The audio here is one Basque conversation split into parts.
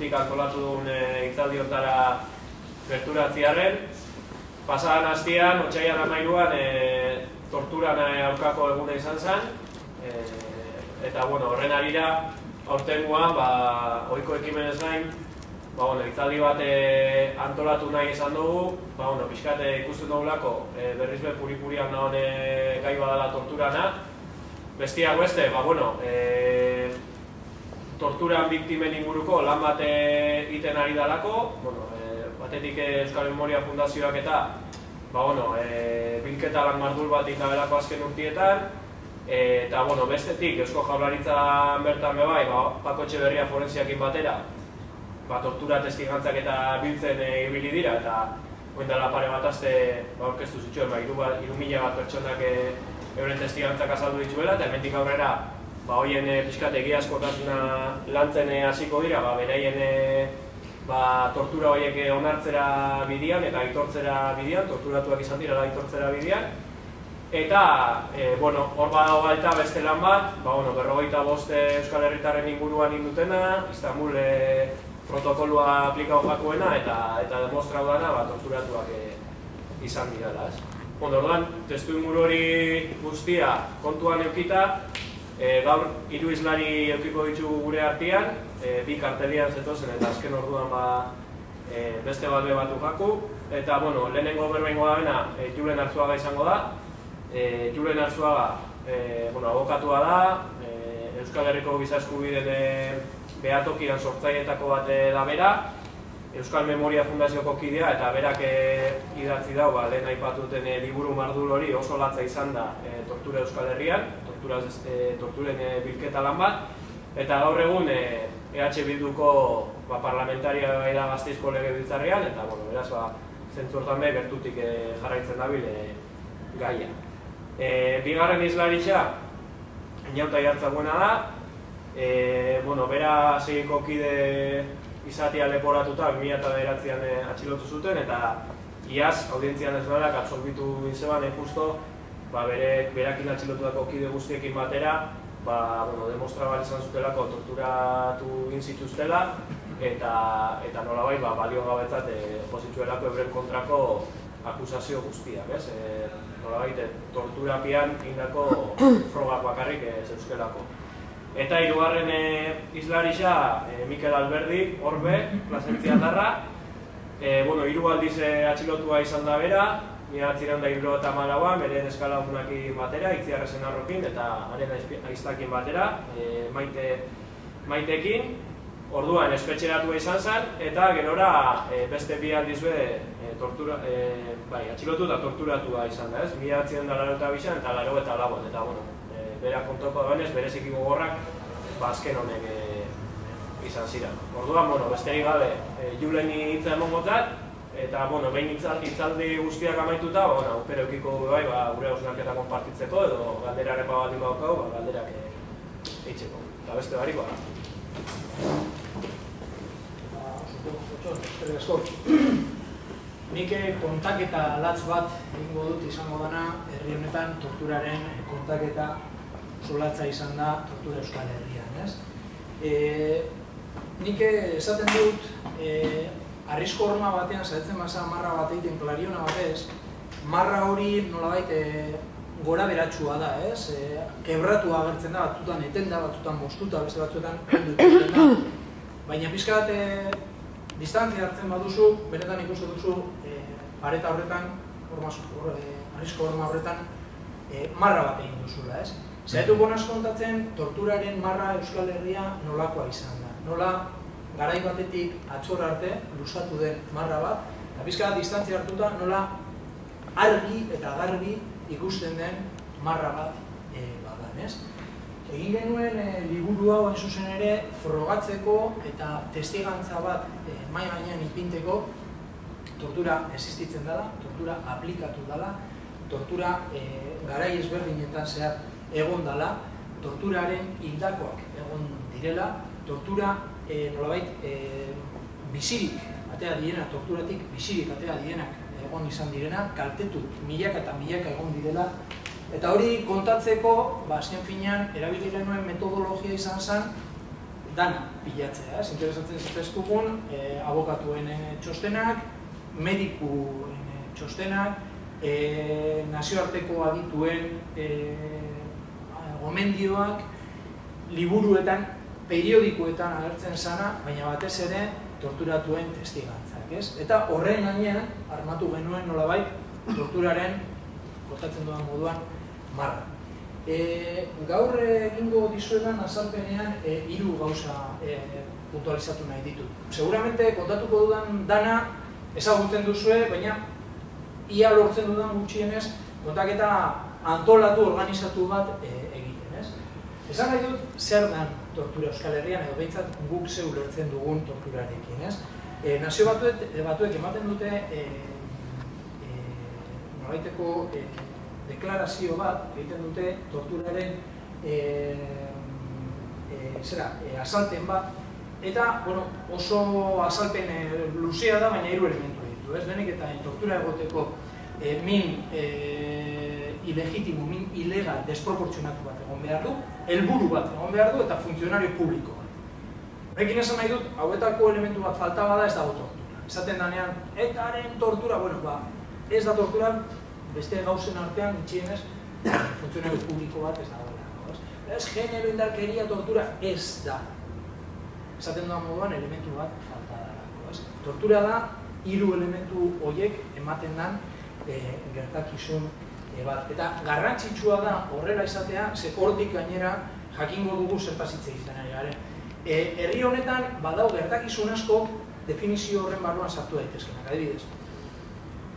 eskutik antolatu duen hitzaldiontara gerturatziarren. Pasadan hastian, otsailean 13an, torturan aurkako eguna izan zen. Eta horren arira, aurtengoan, ohiko ekimenez gain, hitzaldi bat antolatu nahi izan dugu, pixkat ikusten dugulako berriz be puri-purian nahon gai badala torturana. Bestiak beste, torturan biktimen inguruko lan bat egiten ari dalako, batetik Euskal Memoria Fundazioak eta bilketa lan mardul bat indabelako azken urtietan, eta bestetik Eusko Jaurlaritzan bertan bebai, Pako Etxeberria forensiakin batera, tortura testigantzak eta biltzen ibili dira, eta oindala pare bat aste aurkeztu zituen, 3.000 bat pertsonak euren testigantzak azaldu dituela, eta hemendik aurrera hoien pixkat egiazkotasuna lantzen hasiko dira, beraien tortura horiek onartzera bidean eta aitortzera bidean, torturatuak izan dira aitortzera bidean. Eta, hor badago baita beste lan bat, 55 Euskal Herritarren inguruan indutena, Istanbul protokolua aplikau jakuena eta demostrau dana torturatuak izan dirala. Orduan, testu inguru hori guztia kontuan eukita, gaur 3 hizlari eukiko ditugu gure artean, 2 kartelian zetozen eta azken orduan beste balbe batu jaku. Eta, lehenengo berbengo da bena, Julen Arzuaga izango da. Julen Arzuaga abokatua da, Euskal Herriko Giza Eskubideen behatokian sortzaileetako bat da bera, Euskal Memoria Fundazioko kidea eta berak idatzi dau, lehen aipatuten liburu mardul hori oso latza izan da tortura Euskal Herrian, torturen bilketa lan bat, eta gaur egun EH Bilduko parlamentaria da Gasteizko legebiltzarrean, eta beraz zentzu hortan gertutik jarraitzen dabil gaia. Bigarren hizlaritza, Inauta Iartzabuena da, bera segiko kide izatea leporatuta 2009an atxilotu zuten, eta iaz, audientzian ez nolak absolbitu inzeban, justo berakin atxilotutako kide guztiekin batera, demostrabal izan zutelako torturatu egin zituztela, eta nolabai balio gabetzat jozitzuelako euren kontrako akusazio guztiak, nolabai torturapian indako frogak bakarrik zeuzkelako. Eta hirugarren hizlaritza Mikel Alberdi, Orbe, Plasentziatarra. 3 aldiz atxilotua izan da bera, 1974an, bere eskalagunakin batera, Itziarrezen Arrokin eta haren aiztakin batera, Maitekin. Orduan espetxeratua izan zen, eta gerora beste 2 aldiz atxilotu eta torturatua izan da, 1982an eta 1984an, eta berak kontoko dagoenez, bereziki gogorrak azken honek izan ziren. Orduan, besterik gabe, Juleni hitza emongotzat, eta behin hitzaldi guztiak amaituta, upere eukiko gure hausnarketa konpartitzeko, edo galderaren baldin badaukagu, galderak eitzeko. Eta beste barik Nik kontaketa latz bat egingo dut izango dana herri honetan torturaren kontaketa solatza izan da tortura Euskal Herrian, Nik esaten dut, arrizko horma batean zaitzen basa marra bat egiten klariona batez, marra hori nolabait gora beratxua da, Kebratu agertzen da, batzutan etenda, batzutan moztuta, beste batzuetan ondu ikusten da. Baina pixka bat distantzia hartzen baduzu, benetan ikusten duzu pareta horretan, arrizko horma horretan, marra bat egin duzula, Zaitu bonaz kontatzen, torturaren marra Euskal Herria nolakoa izan da. Nola, garai batetik atzor arte, luzatu den marra bat, eta pixka distantzia hartuta, nola argi eta garbi ikusten den marra bat badan, Egin genuen liburu hau hain zuzen ere frogatzeko eta testigantza bat mahai gainean ipinteko tortura existitzen dela, tortura aplikatu dela, tortura garai ezberdinetan zehar egon dela, torturaren hildakoak egon direla, tortura nolabait bizirik atea direna, torturatik bizirik atea direnak egon izan direna, kaltetu milaka eta milaka egon direla, eta hori kontatzeko, azken finean, erabili genuen metodologia izan zen, dana bilatzea, interesatzen zitzaizkugun abokatuen txostenak, medikuen txostenak, nazioarteko adituen gomendioak, liburuetan, periodikoetan agertzen zana, baina batez ere torturatuen testigantzak, ez? Eta horren gainean, armatu genuen nolabait, torturaren, kontatzen dudan moduan, marra. Gaur egingo dizuetan azalpenean 3 gauza puntualizatu nahi ditut. Seguramente kontatuko dudan dana ezagutzen duzue, baina ia lortzen dudan gutxienez kontaketa antolatu, organizatu bat egiten, ez? Esan nahi dut zer dan tortura Euskal Herrian, edo behintzat guk ze ulertzen dugun torturarekin, ez? Nazio batuek ematen dute noraiteko deklarazio bat egiten dute torturaren azalpen bat, eta oso azalpen luzea da, baina 3 elementu ditu, ez? Denek eta tortura egoteko min ilegitimo, min ilegal, desproportzionatu bat egon behar du, helburu bat egon behar du, eta funtzionario publiko bat. Horrekin esan nahi dut, hauetako elementu bat falta bada ez dago tortura. Esaten danean, etaren tortura, ez da tortura, beste gauzen artean, gutxienez, funtzionario publiko bat ez dago. Ez genero indarkeria tortura ez da. Esaten dudan moduan, elementu bat falta da. Tortura da, 3 elementu horiek ematen den gertakizun bat. Eta garrantzitsua da horrela izatea, ze hortik gainera jakingo dugu zertaz hitz egiten ari garen. Herri honetan badau gertakizun askok definizio horren barruan sartu daitezkenak, adibidez.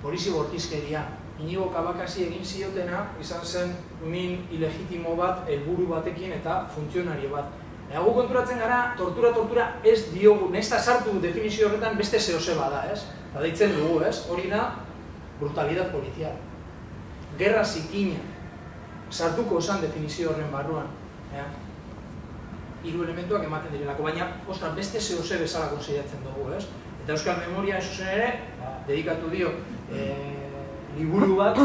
Polizio bortizkeria, Inigo Kabakasi egin ziotena izan zen min ilegitimo bat, helburu batekin eta funtzionario bat. Gu konturatzen gara, tortura ez diogu, nesta sartu definizio horretan beste zehose bada, ez? Deitzen dugu, ez? Hori da, brutalidad polizial. Gerra zikina, sartuko esan definizio horren barruan. 3 elementuak ematen direlako, baina, beste zehose bezala konsideratzen dugu, ez? Eta Euskal Memoria, zuzen ere, dedikatu dio liburu bat,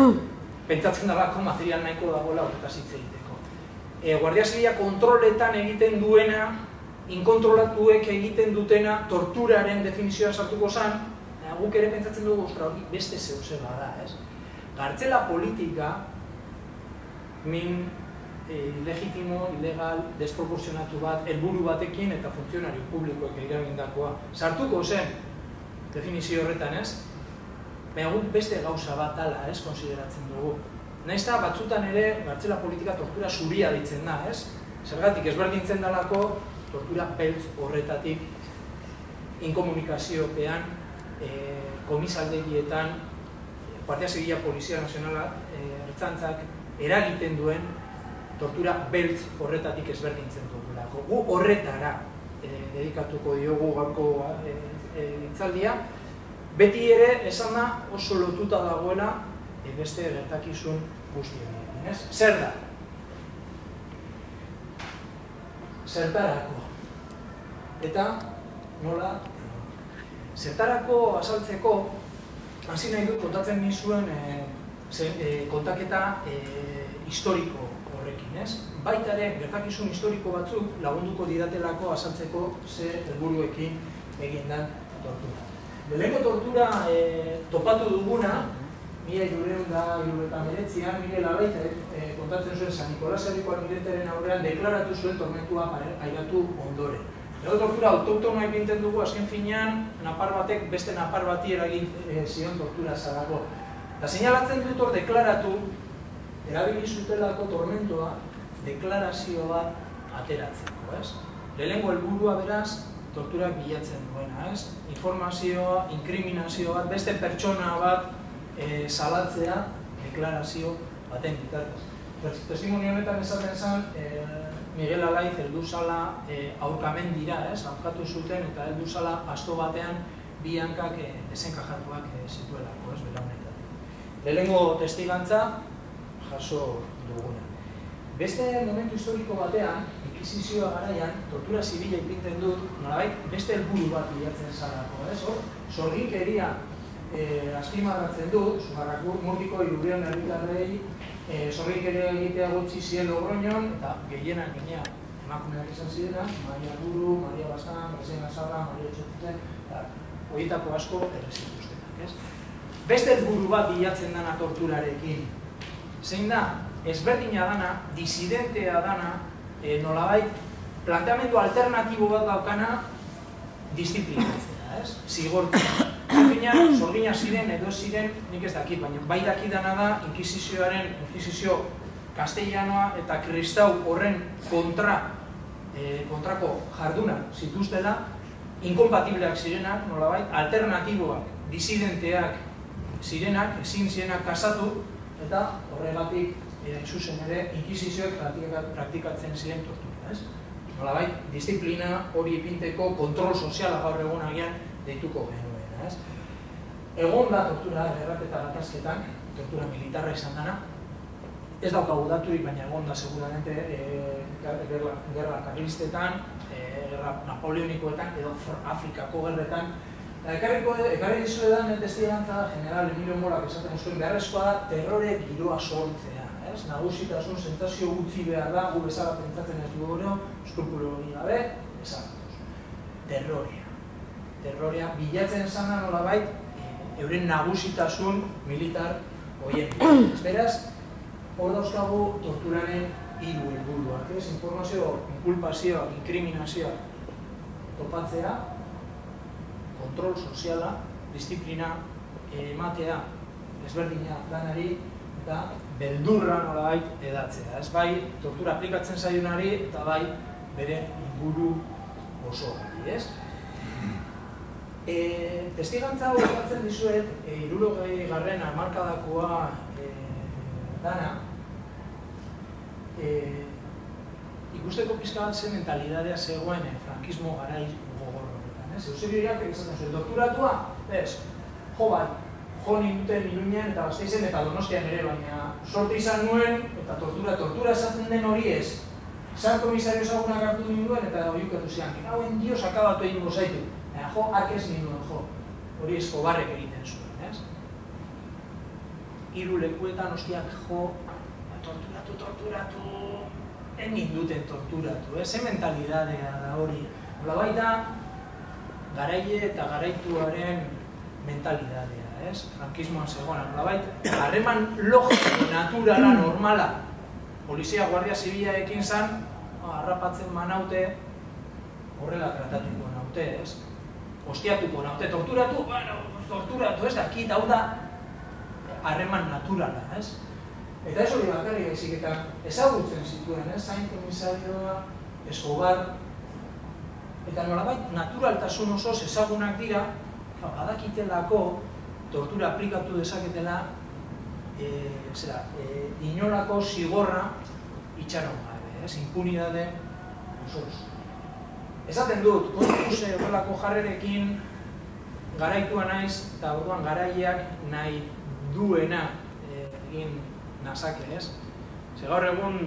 pentsatzen dalako material nahiko dagoela horretaz hitz egiteko. Guardia Zibila kontroletan egiten duena, inkontrolatuek egiten dutena, torturaren definizioan sartuko zen, guk ere pentsatzen dugu, hori beste zehose bada, ez? Gartzela politika, min ilegitimo, ilegal, desproporzionatu bat, helburu batekin eta funtzionario publikoek eragindakoa sartuko zen definizio horretan, ez? Baina guk beste gauza bat dala, ez, konsideratzen dugu. Nahiz eta batzutan ere, gartzela politika tortura zuria ditzen da, ez? Zergatik ezberdintzen dalako tortura beltz horretatik inkomunikaziopean, komisaldegietan, Guardia Zibila, Polizia Nazionala, ertzaintzak eragiten duen tortura beltz horretatik ezberdintzen dugulako. Gu horretara dedikatuko diogu gaurko hitzaldia. Beti ere, esan da, oso lotuta dagoela beste gertakizun guztiekin, ez? Zer da? Zertarako. Eta, nola? Zertarako azaltzeko, hasi nahi dut kontatzen nizuen kontaketa historiko horrekin, ez? Baita ere, gertakizun historiko batzuk lagunduko didatelako azaltzeko ze helburuekin egin den tortura. Lehenko tortura topatu duguna, 1979an, Miguel Albaitek kontatzen zuen San Nikolas Herriko almiretaren aurrean deklaratu zuen tormentua pairatu ondoren. Lego tortura autoktonoa ipinten dugu, azken finean, napar batek beste napar bati eragin zion tortura zarago. Eta seinalatzen dut hor deklaratu, erabili zutelako tormentua, deklarazio bat ateratzeko, ez? Lehenko helburua beraz, torturak bilatzen duena, ez? Informazioa, inkriminazio bat, beste pertsona bat salatzea deklarazio baten bitartez. Testimonio honetan esaten zen, Miguel Alaiz heldu zala aurkamendira, ez? Aurkatu zuten eta heldu zala asto batean bi hankak desenkajatuak zituelako, ez? Bera honetatik. Lehengo testigantza jaso duguna. Beste momentu historiko batean, inkisizioa garaian, tortura zibila ipintzen dut, nolabait, beste helburu bat bilatzen zarako, ez? Sorginkeria azpimarratzen dut, Murgiko 300 herritarrei sorginkeria egitea gutxi zien Logroñon, eta gehienak emakumeak izan zirena, Maria Buru, Maria Bastan, Graziana Azabra, Maria Etxotuten, horietako asko errezituztenak, ez? Beste helburu bat bilatzen dana torturarekin. Zein da, ezberdina dana, disidentea dana, nolabait, planteamendu alternatibo bat daukana disiplinatzea, ez? Zigortzea. Zorgina ziren edo ziren, nik ez dakit, baina bai dakidana da inkisizio kastellanoa eta kristau horren kontrako jarduna zituztela, inkompatibleak zirenak, nolabait, alternatiboak, disidenteak zirenak, ezin zirenak kasatu, eta horregatik zuzen ere inkisizioek praktikatzen ziren tortura, ez? Nolabait, disiplina hori ipinteko kontrol soziala gaur egun agian deituko genuena, ez? Egon da tortura gerrak eta gatazketan, tortura militarra izan dana, ez daukagu daturik, baina egon da seguramente gerra karlistetan, gerra napoleonikoetan, edo Afrikako gerretan. Ekarri dizuedan testigantza General Emilio Morak esaten zuen beharrezkoa da terrore giroa sortzea. Nagusitasun sentsazio gutxi behar da, gu bezala pentsatzen ez dugu, skrupulo hori gabe, esatuz. Terrorea bilatzen zana nolabait, euren nagusitasun militar horien. Beraz, hor dauzkagu torturaren hiru helburuak, informazio, inkulpazioa, inkriminazioa topatzea, kontrol soziala, disiplina ematea ezberdina danari eta beldurra nolabait edatzea. Ez bai, tortura aplikatzen zaionari eta bai bere inguru osoari, ez? Testigantza hau eskatzen dizuet, 60. hamarkadakoa dana, ikusteko pixka bat zen mentalidadea zegoen frankismo garai gogor horretan. Eusebio Iriartek esaten zuen, torturatua, jo bat, jo ninduten Iruñan eta Gasteizen eta Donostian ere, baina sorte izan nuen eta tortura esaten den hori ez. San komisario ezagunak hartu ninduen eta oiukatu zian, hauen Dios akabatu egingo zaitu. Jo, arkez ninduen, jo. Hori Escobarrek egiten zuen, ez? Hiru lekuetan ostiak jo, torturatu, egin duten torturatu, ez? Ze mentalidadea da hori. Hola baita, garaile eta garaituaren mentalidadea, ez? Frankismoan zegoen, hola baita, harreman logiko, naturala, normala, polizia, guardia zibila ekin zan, harrapatzen manaute, horrela tratatuko naute, ez? Ostiatuko naute, torturatu, ez dakit, hau da harreman naturala, ez? Eta ez hori bakarri gaizik eta ezagutzen zituen, ez? Zain komisarioa, Escobar, eta nolabait naturaltasun osoz ezagunak dira, badakitelako tortura aplikatu dezaketela inolako zigorra itxaron gabe, ez? Impunidade osoz. Esaten dut, kontuz horrelako jarrerekin garaitua naiz, eta orduan garaileak nahi duena egin nazake, ez? Ze gaur egun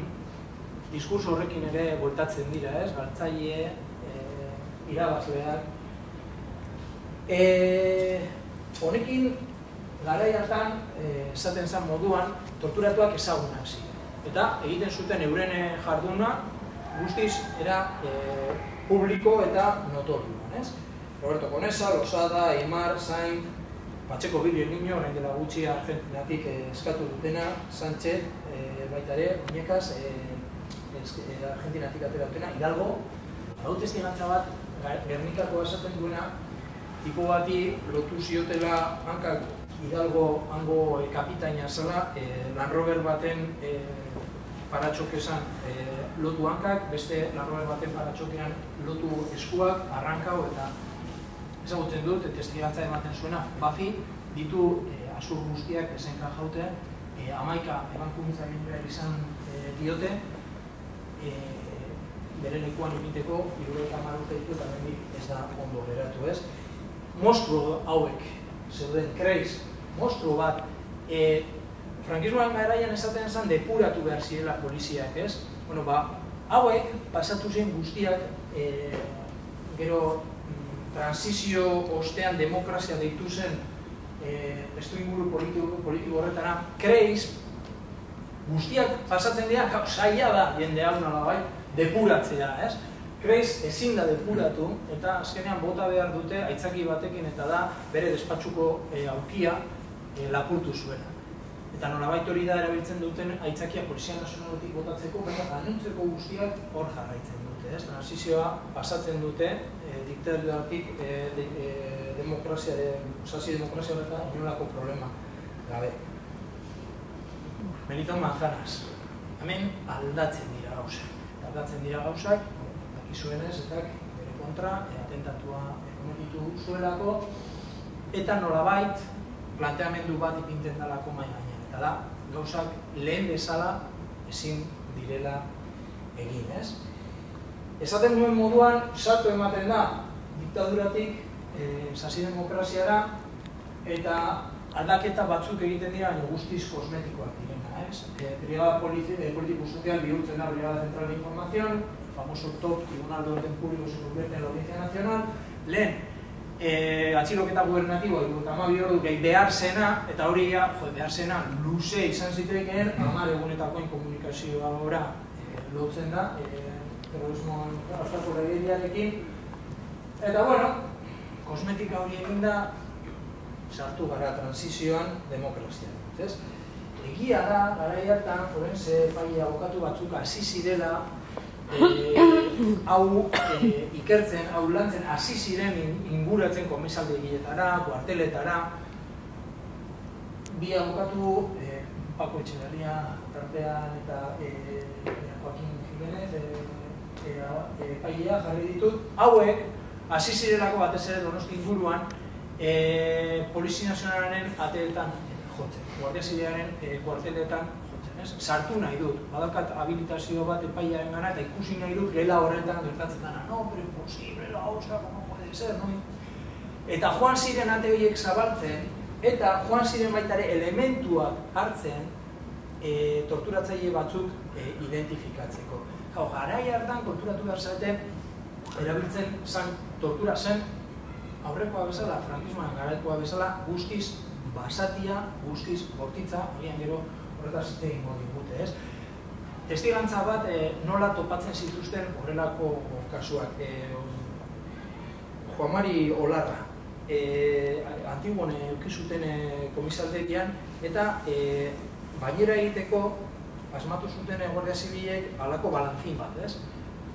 diskurso horrekin ere bueltatzen dira, ez? Galtzaile, irabazleak. Honekin, garai hartan, esaten zen moduan, torturatuak ezagunak ziren. Eta egiten zuten euren jarduna guztiz era publiko eta notorioan, ez? Roberto Conesa, Losada, Aimar, Sainz, Pacheco Bilio Niño, orain dela gutxi Argentinatik eskatu dutena, Sánchez, baita ere, Muñecas, Argentinatik atera dutena, Hidalgo, hau testigantza bat, Gernikako esaten duena, tipo bati lotu ziotela hankak Hidalgo hango kapitaina zela, Land Rover baten paratxokezan lotu hankak, beste Land Rover baten paratxokean lotu eskuak, arrankau eta ezagutzen dut, testigantza ematen zuena, Bafi ditu azur guztiak esenka jaute, 11 ebankuntza egin behar izan diote, bere lekuan egiteko, 70 urte ditu eta bendik ez da ondo geratu, ez? Monstruo hauek, zeuden, kreiz, monstruo bat, frankismoan garaian esaten zen depuratu behar zirela poliziak, ez? Bueno, hauek pasatu zen guztiak, gero transizio ostean demokrazia deitu zen testuinguru politiko horretara, kreiz, guztiak pasatzen dira, zaila da jende hau nola bai, depuratzea, ez? Kreis ezin da depuratu eta azkenean bota behar dute aitzaki batekin eta da bere despatxuko aulkia lapurtu zuena. Eta nolabait hori da erabiltzen duten aitzakia Polizia Nazionaletik botatzeko, baina gainontzeko guztiak hor jarraitzen dute, ez? Transizioa pasatzen dute diktaduratik sasi-demokrazia horretan inolako problema gabe. Melitón Manzanas, hemen aldatzen dira gauzak, dakizuenez, eta bere kontra, atentatua kometitu zuelako, eta nolabait planteamendu bat ipintzen dalako mahai gainean. Eta da, gauzak lehen bezala ezin direla egin, ez? Esaten duen moduan, salto ematen da diktaduratik sasi-demokraziara, eta aldaketa batzuk egiten dira, guztiz kosmetikoak direna, ez? Brigada Político Social bihurtzen da Brigada Central de Información, famoso TOP, Tribunal de Orden Público se convierte en la Audiencia Nacional, lehen, atxiloketa gubernatibo, 52 ordu gehi behar zena, eta hori behar zena luze izan zitekeen, 10 egunetako inkomunikazioa lotzen da, terrorismoan aurkako legediarekin, eta bueno, kosmetika hori egin da, sartu gara transizioan demokrazian. Egia da, garai hartan, forense epaile abokatu batzuk hasi zirela hau ikertzen, hau lantzen, hasi ziren inguratzen komisaldegietara, kuarteletara. Bi abokatu, Paco Etxeberria tartean eta Joaquin Jimenez epailea jarri ditut. Hauek, hasi zirelako batez ere Donosti inguruan, Polizia Nazionalaren ateetan jotzen, Guardia Zibilaren kuarteletan jotzen, ez? Sartu nahi dut, badaukat habilitazio bat epailearen gana eta ikusi nahi dut gela horretan gertatzen dena. No, pero imposible, la hostia, como puede ser, no? Eta joan ziren ate horiek zabaltzen, eta joan ziren baitare elementuak hartzen torturatzaile batzuk identifikatzeko. Garai hartan konturatu behar zaten, erabiltzen zen tortura zen aurrekoa bezala, frankismoan garaikoa bezala, guztiz basatia, guztiz bortitza, horian gero horretaz hitz egingo digute, ez? Testigantza bat nola topatzen zituzten horrelako kasuak. Juan Mari Olarra, Antiguone eukizuten komisaldegian, eta bailera egiteko asmatu zuten Guardia Zibilek halako balantzin bat, ez?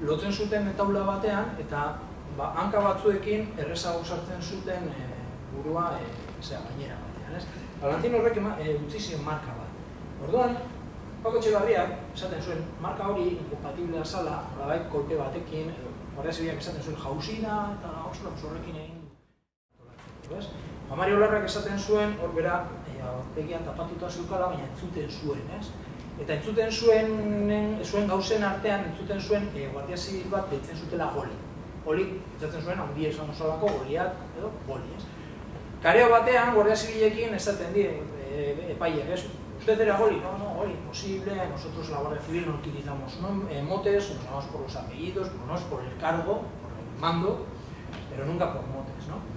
Lotzen zuten taula batean, eta hanka batzuekin errezago sartzen zuten burua gainera batean, ez? Balantzin horrek utzi ziren marka bat. Orduan, Paco Etxeberriak esaten zuen, marka hori inkompatiblea zala, nolabait kolpe batekin, Guardia Zibilak esaten zuen jauzina, eta ostras, horrekin egin. Juan Mari Olarrak esaten zuen, hor bera, aurpegian tapatuta zeukala, baina entzuten zuen, ez? Eta entzuten zuen gauzen artean, entzuten zuen Guardia Zibil bat deitzen zutela Goli. Goli, entzatzen zuen, handi esan osalako, Goliat, edo Goli, ez? Kareo batean, Guardia Zibilekin esaten di, epaiek, ez? ¿Usted era Goli? No, no, Goli, imposible, nosotros la Guardia Civil no utilizamos motes, nos llamamos por los apellidos, pero no es por el cargo, por el mando, pero nunca por motes, ¿no?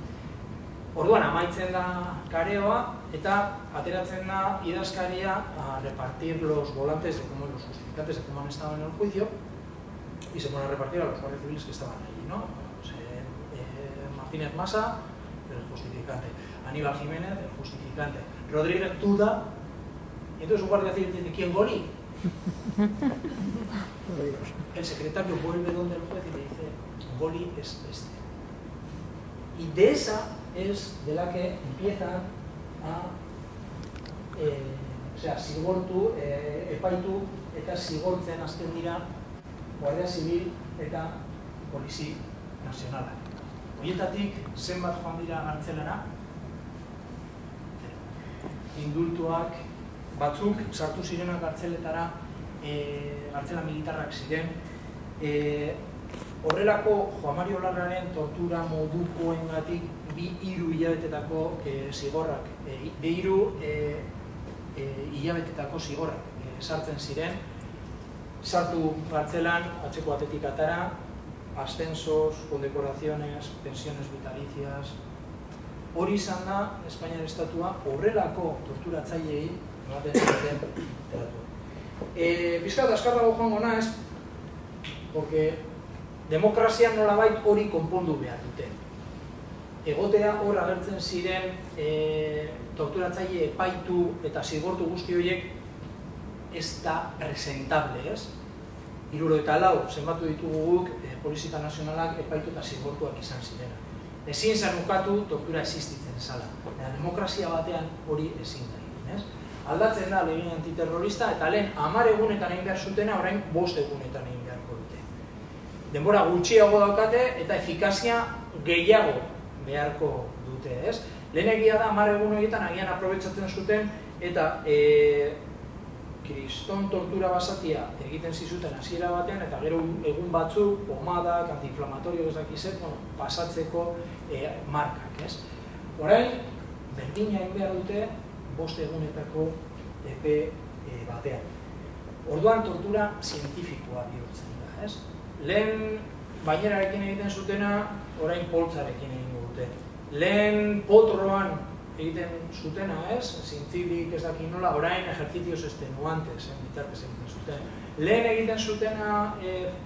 Orduan, amaitzen da kareoa, eta ateratzen da idazkaria a repartir los volantes de cómo los justificantes de cómo han estado en el juicio, y se pone a repartir a los guardias civiles que estaban allí, ¿no? Pues, Martínez Massa, el justificante, Aníbal Jiménez, el justificante, Rodríguez Tuda, y entonces un guardia civil dice, ¿quién? Goli. El secretario vuelve donde el juez y le dice, Goli es este. Y de esa es de la que empiezan a, zigortu, epaitu eta zigortzen hasten dira Guardia Zibil eta Polizia Nazionala. Horietatik zenbat joan dira gartzelara? Indultuak batzuk sartu zirenak gartzeletara, gartzela militarrak ziren. Horrelako Juan Mari Olarraren tortura modukoengatik 2-3 hilabetetako zigorrak, 2-3 hilabetetako zigorrak sartzen ziren. Sartu gartzelan, atzeko atetik atara, ascensos, condecoraciones, pensiones vitalicias. Hori izan da, Espainiar Estatua horrelako torturatzaileei ematen zuten tratua. Bizkat askarrago joango naiz, porque demokrazia nolabait hori konpondu behar dute. Egotea hor agertzen ziren torturatzaile epaitu eta zigortu guzti horiek ez da presentable, ez? 74 zenbatu ditugu guk Polizia Nazionalak epaitu eta zigortuak izan zirena. Ezin zen ukatu tortura existitzen zala. Demokrazia batean hori ezin da egin, ez? Aldatzen da legin antiterrorista eta lehen 10 egunetan egin behar zutena, orain 5 egunetan egin beharko dute. Denbora gutxiago daukate eta efikazia gehiago beharko dute, ez? Lehen egia da 10 egun horietan agian aprobetsatzen zuten eta kriston tortura basatia egiten zizuten hasiera batean eta gero egun batzuk, pomadak, antiinflamatorio ezakizet, pasatzeko markak, ez? Orain, berdina egin behar dute 5 egunetako epe batean. Orduan tortura zientifikoa bihurtzen da, ez? Lehen bainerarekin egiten zutena, orain poltzarekin egin dute. Lehen potroan egiten zutena, ez? Zintzilik ez dakit nola, orain ejercicios extenuantes bitartez egiten zuten. Lehen egiten zutena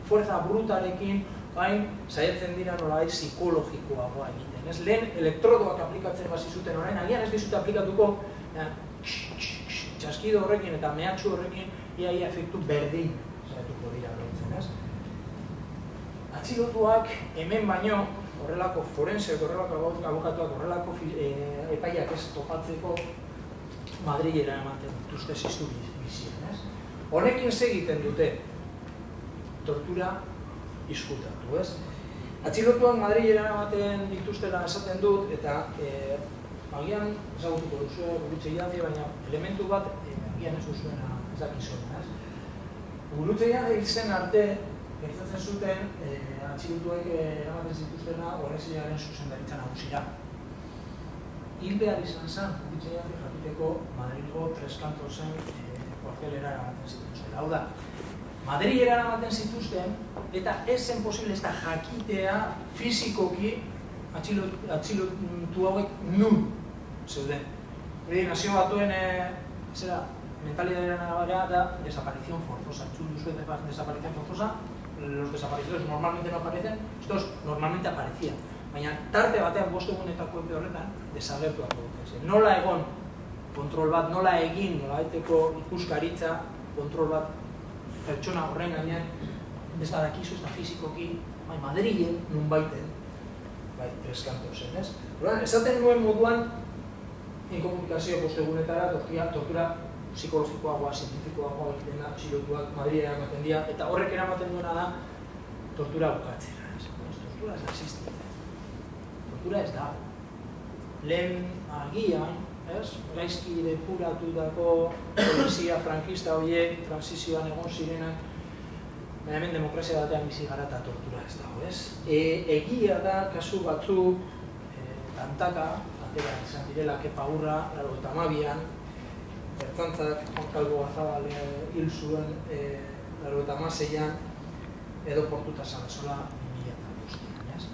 fuerza brutarekin, bain saiatzen dira nolabait psikologikoagoa egiten, ez? Lehen elektrodoak aplikatzen basi zuten, orain agian ez dizute aplikatuko txaskido horrekin eta mehatxu horrekin ia efektu berdin saiatuko dira lortzen, ez? Atxilotuak hemen baino horrelako forense, horrelako abokatuak, horrelako epaiak ez topatzeko Madrilera ematen dituzte ziztu bizian, ez? Honekin segiten dute tortura izkutatu, ez? Atxilotuak Madrilera ematen dituztela esaten dut, eta agian ezagutuko duzu gurutze idatzi, baina elementu bat agian ez duzuena ez dakizuna, ez? Gurutze idatzi izen arte gertatzen zuten atxilotuek eramaten zituztena Horreziaren zuzendaritza nagusira. Hil behar izan zen, gurutzeak jakiteko Madrilgo Tres Cantosen kuartelera eramaten zituzten. Hau da, Madrilera eramaten zituzten eta ez zen posible ez da jakitea fizikoki atxilotu hauek nun zeuden. Nazio batuen mentalidadaren arabera da desaparición forzosa. Entzun duzu desaparición forzosa, los desaparecidos normalmente no aparecen, estos normalmente aparecían. Baina tarte batean 5 egunetako epe horretan desagertuak dute. Nola egon kontrol bat, nola egin nolabaiteko ikuskaritza kontrol bat pertsona horren gainean ez badakizu ez da fizikoki Madrilen nunbaiten Tres Cantosen, ez? Esaten nuen moduan inkomunikazio 5 egunetara tortura psikologikoagoa, zientifikoagoa egiten da atxilotuak Madrilera ematen dira, eta horrek eramaten duena da tortura bukatzera. Tortura ez da existitzen. Tortura ez da. Lehen agian, gaizki depuratutako polizia frankista horiek transizioan egon zirenak, baina hemen demokrazia batean bizi gara eta tortura ez dago, ez? Egia da, kasu batzuk, tantaka, atera izan direla, Kepa Urra, 82an, Ertzantzak Juan Gazabal hil zuen 96an edo Portuta Sarasola 2005an, ez?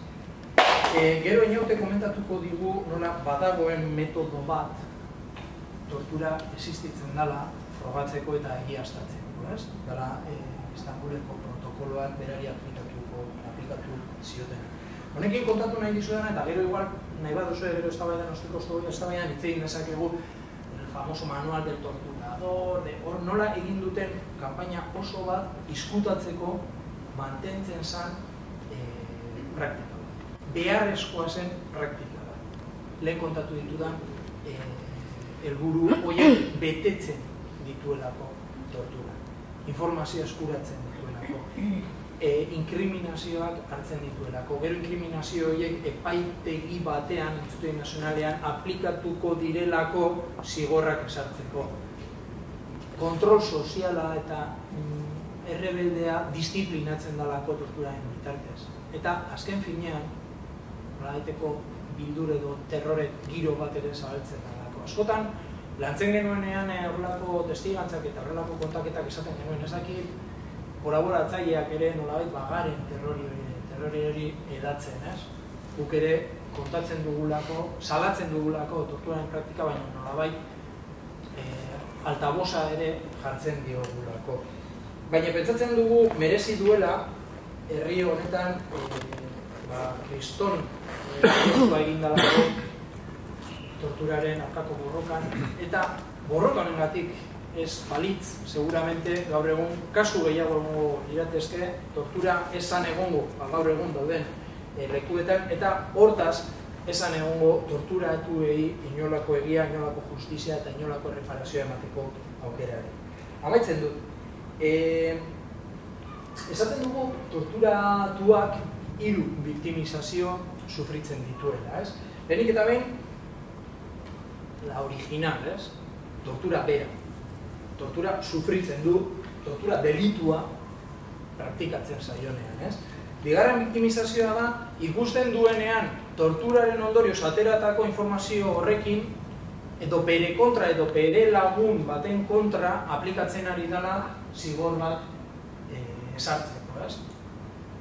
Gero inaute komentatuko digu nola badagoen metodo bat tortura existitzen dela frogatzeko eta egiaztatzeko, ez? Dela Istanbuleko protokoloak berari aplikatu zioten. Honekin kontatu nahi dizudana eta gero igual nahi bat duzu gero eztabaidan osteko eztabaidan hitz egin dezakegu famoso manual del torturador, hor nola egin duten kanpaina oso bat izkutatzeko mantentzen zen praktika bat. Beharrezkoa zen praktika bat. Lehen kontatu ditudan helburu horiek betetzen dituelako tortura. Informazioa eskuratzen dituelako. Inkriminazioak hartzen dituelako. Gero inkriminazio horiek epaitegi batean, Instituto Nazionalean, aplikatuko direlako zigorrak esartzeko. Kontrol soziala eta errebeldea disiplinatzen dalako torturaren bitartez. Eta azken finean, nolabaiteko bildur edo terrore giro bat ere zabaltzen dalako. Askotan, lantzen genuenean horrelako testigantzak eta horrelako kontaketak esaten genuen ezakit, kolaboratzaileak ere nolabait bagaren terrori hori edatzen, ez? Guk ere kontatzen dugulako, salatzen dugulako torturaren praktika, baina nolabait altabosa ere jartzen diogulako. Baina pentsatzen dugu merezi duela herri honetan kriston egin dalako torturaren aurkako borrokan, eta borroka honengatik ez balitz, seguramente gaur egun kasu gehiago egongo iratezke, tortura esan egongo gaur egun dauden lekuetan, eta hortaz esan egongo torturatuei inolako egia, inolako justizia eta inolako reparazioa emateko aukerari. Amaitzen dut, esaten dugu torturatuak 3 biktimizazio sufritzen dituela, ez? Lehenik eta behin, la original, ez? Tortura bera. Tortura sufritzen du, tortura delitua praktikatzen zaionean, ez? Bigarren biktimizazioa da, ikusten duenean torturaren ondorioz ateratako informazio horrekin edo bere kontra edo bere lagun baten kontra aplikatzen ari dela zigor bat esartzeko, ez?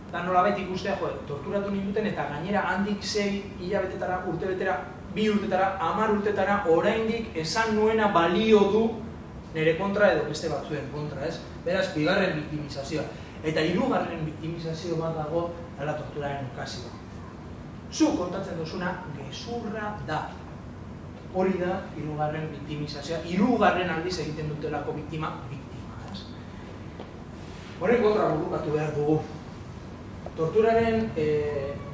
Eta nolabait ikustea, torturatu ninduten eta gainera handik 6 hilabetetara, urtebetera, 2 urtetara, 10 urtetara, oraindik esan nuena balio du nire kontra edo beste batzuen kontra, ez? Beraz, bigarren biktimizazioa. Eta 3. biktimizazio bat dago dela torturaren ukazioa. Zu kontatzen duzuna gezurra da. Hori da 3. biktimizazioa, 3. aldiz egiten dutelako biktima, ez? Horren kontra burukatu behar dugu. Torturaren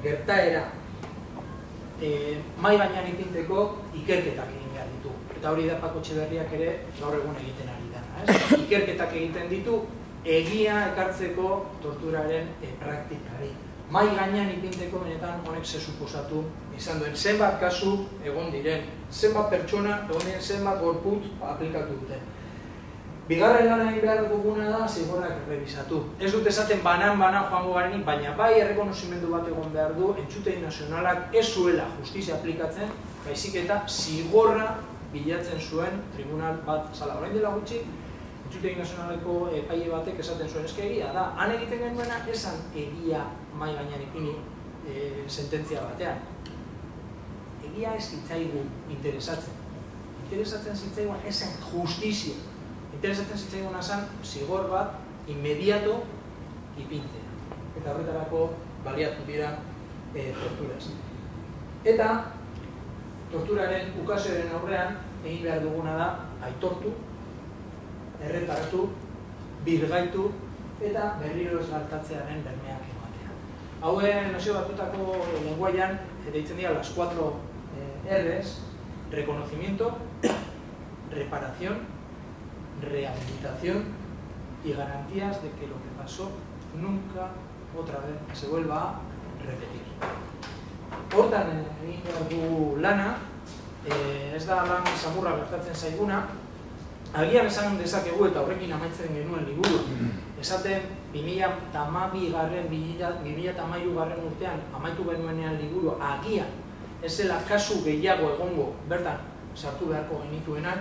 gertaera mahai gainean ipintzeko ikerketak egin behar ditu. Eta hori da Paco Etxeberriak ere gaur egun egiten ari dena, ez? Ikerketak egiten ditu egia ekartzeko torturaren praktikari. Mahai gainean ipintzeko benetan honek ze suposatu izan duen. Zenbat kasu egon diren, zenbat pertsona egon diren, zenbat gorputz aplikatu duten. Bigarren lan egin behar duguna da zigorrak errebisatu. Ez dut esaten banan-banan joango garenik, baina bai errekonozimendu bat egon behar du Entzutegi Nazionalak ez zuela justizia aplikatzen, baizik eta zigorra bilatzen zuen tribunal bat zala. Orain dela gutxi, Entzutegi Nazionaleko epaile batek esaten zuen eske egia da. Han egiten genuena esan egia mahai gainean ipini sententzia batean. Egia ez zitzaigun interesatzen. Interesatzen zitzaigun esan justizia. Interesatzen zitzaigun esan zigor bat inmediato ipintzea. Eta horretarako baliatu dira torturaz. Eta torturaren ukazioaren aurrean egin behar duguna da aitortu, erreparatu, birgaitu eta berriro ez gertatzearen bermeak ematea. Hauen Nazio Batutako lenguaian deitzen dira las 4 R's: reconocimiento, reparación, rehabilitación y garantías de que lo que pasó nunca otra vez se vuelva a repetir. Hortan egin behar du lana, ez da lan samurra gertatzen zaiguna, agian esan dezakegu eta horrekin amaitzen genuen liburu. Esaten 2013 urtean amaitu genuenean liburu agian ez zela kasu gehiago egongo bertan sartu beharko genituenak,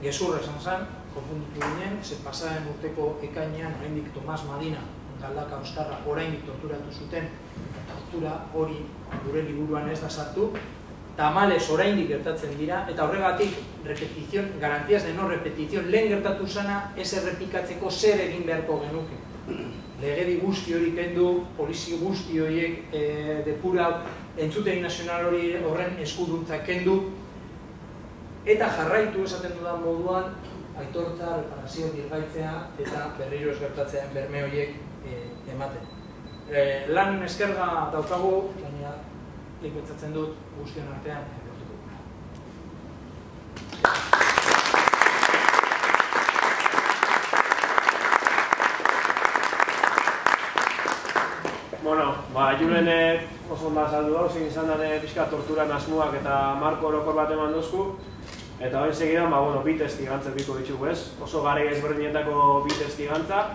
gezurra esan zen, konfunditu ginen, ze pasaren urteko ekainean oraindik Tomas Madina, Galdaka Ostarra, oraindik torturatu zuten, tortura hori gure liburuan ez da sartu, tamales oraindik gertatzen dira, eta horregatik repetición, garantías de no repetición, lehen gertatu zana ez errepikatzeko zer egin beharko genuke. Legedi guzti hori kendu, polizio guzti horiek depura, Entzutegi Nazional hori horren eskuduntza kendu, eta jarraitu esaten dudan moduan, aitortza, reparazio, birgaitzea eta berriro ez gertatzean berme horiek ematen. Lan eskerga daukagu, baina pentsatzen dut guztion artean lortuko dugula. Bueno, Julenek oso ondo azaldu dauz, izan dane pixka torturan asmoak eta marko orokor bat eman dozku. Eta hori segidan, bi testigantza biko ditugu ez. Oso garai ezberdinetako bi testigantza,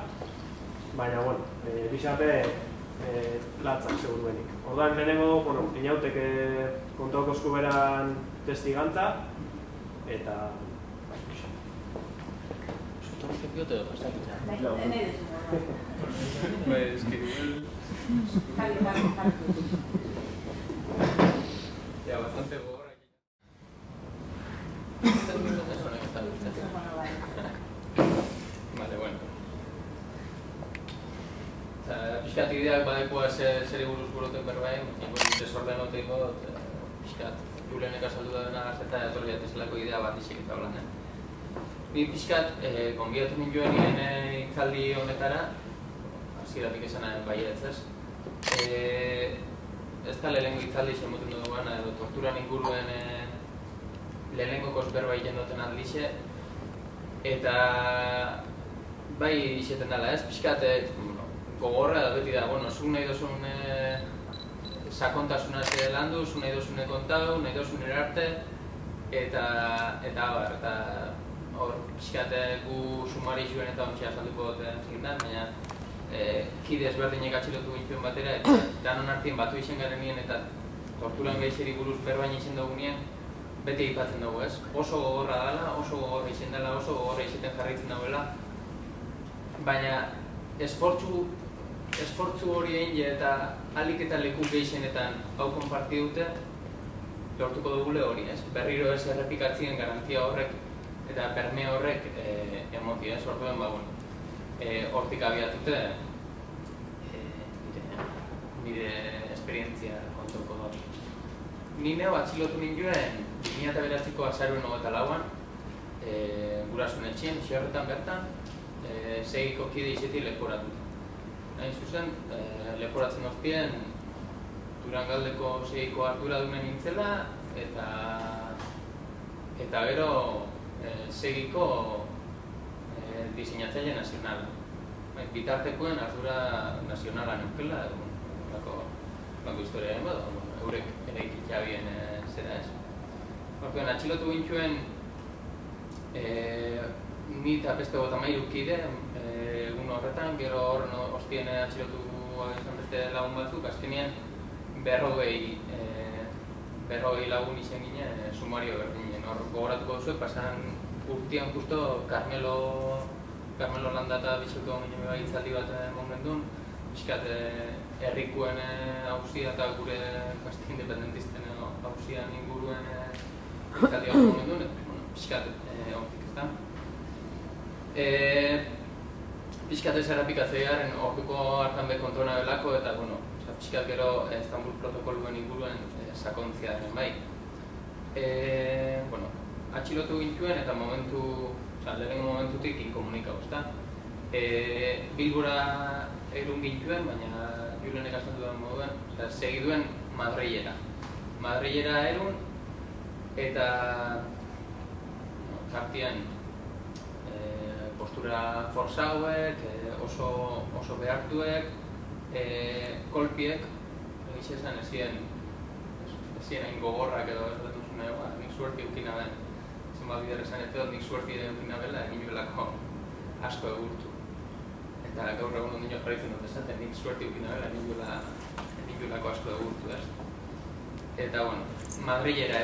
baina, pixate latzak seguruenik. Ordan lehenengo, inautek kontauko eskuberan testigantza, eta... Yo te lo paso aquí. Pues que igual... Ya, bastante gorra aquí. Vale, bueno. O sea, pixkat ideak badekua zeri buruz buruten berbain, desorden oteko, pixkat Julenek azaldu da dena eta etorri atezelako idea bat isik eta holan. Ni pixkat, konbidatu ninduen nire hitzaldi honetara, hasieratik esanaren baietz ez. Ez da lehenengo hitzaldi zenmoten duguan, edo torturan inguruen lehenengo berba egiten duten aldixe, eta bai izeten dela ez, pixkat gogorra da beti da, zuk nahi dozun sakontasuna landu, zu nahi dozune kontau, nahi dozun erarte, eta hor pixkat gu sumari zuen eta ontsia azalduko zindan, baina kide ezberdinek atxilotu gintuen batera, eta danon artien batu izen garenien eta torturan gehizeri buruz berbain izen dugunien, beti aipatzen dugu ez. Oso gogorra dela, oso gogorra izen dela, oso gogorra izeten jarritzen dagoela, baina esfortzu hori egin eta alik eta leku gehienetan hau konparti dute, lortuko dugule hori ez. Berriro ez errepikatzien garantia horrek eta berme horrek emoti ez, orduen hortik abiatute nire esperientzia kontuko dut. Ni neu atxilotu ninduen 2009ko azaroen 24an, gurasun etxien, horretan bertan, segiko kide izeti leporatuta. Hain zuzen, leporatzen oztien Durangaldeko segiko arduradunen nintzela eta gero segiko diseinatzaile nazionala. Bitartekoen ardura nazionala neukela, bako historiaren bada, eurek eraikit jabien zera ez. Orduan, atxilotu gintuen ni eta beste 53 kide egun horretan, gero hor ostien atxilotu izan beste lagun batzuk, azkenean 40 lagun izen ginen sumario berdinen. Hor gogoratuko duzuek, pasan urtean justo Carmelo Landa eta Bizuko ginen hitzaldi bat eman duen, pixkat herrikuen hauzia eta gure kastik independentisten hauzian inguruen hitzaldi bat eman duen, pixkat hortik ez da. Pixkat ez errapikatzea garen orduko hartan be kontona belako eta pixkat gero Istanbul protokoluen inguruen sakontziaren bai. Atxilotu gintuen eta lehenengo momentutik inkomunikau, ezta? Bilbora erun gintuen, baina Julenek azten duen moduen, segiduen Madrilera. Madrilera erun eta tartian postura forzauek, oso behartuek, kolpiek, egiz esan ezien hain gogorrak edo ez dut zuen nik suerti eukina ben. Zenbat bider esan edo nik suerti eukina bela, egin joelako asko egurtu. Eta gaur egun ondino jarritzen dut esaten, nik suerti eukina bela, egin joelako asko egurtu ez. Eta Madrilera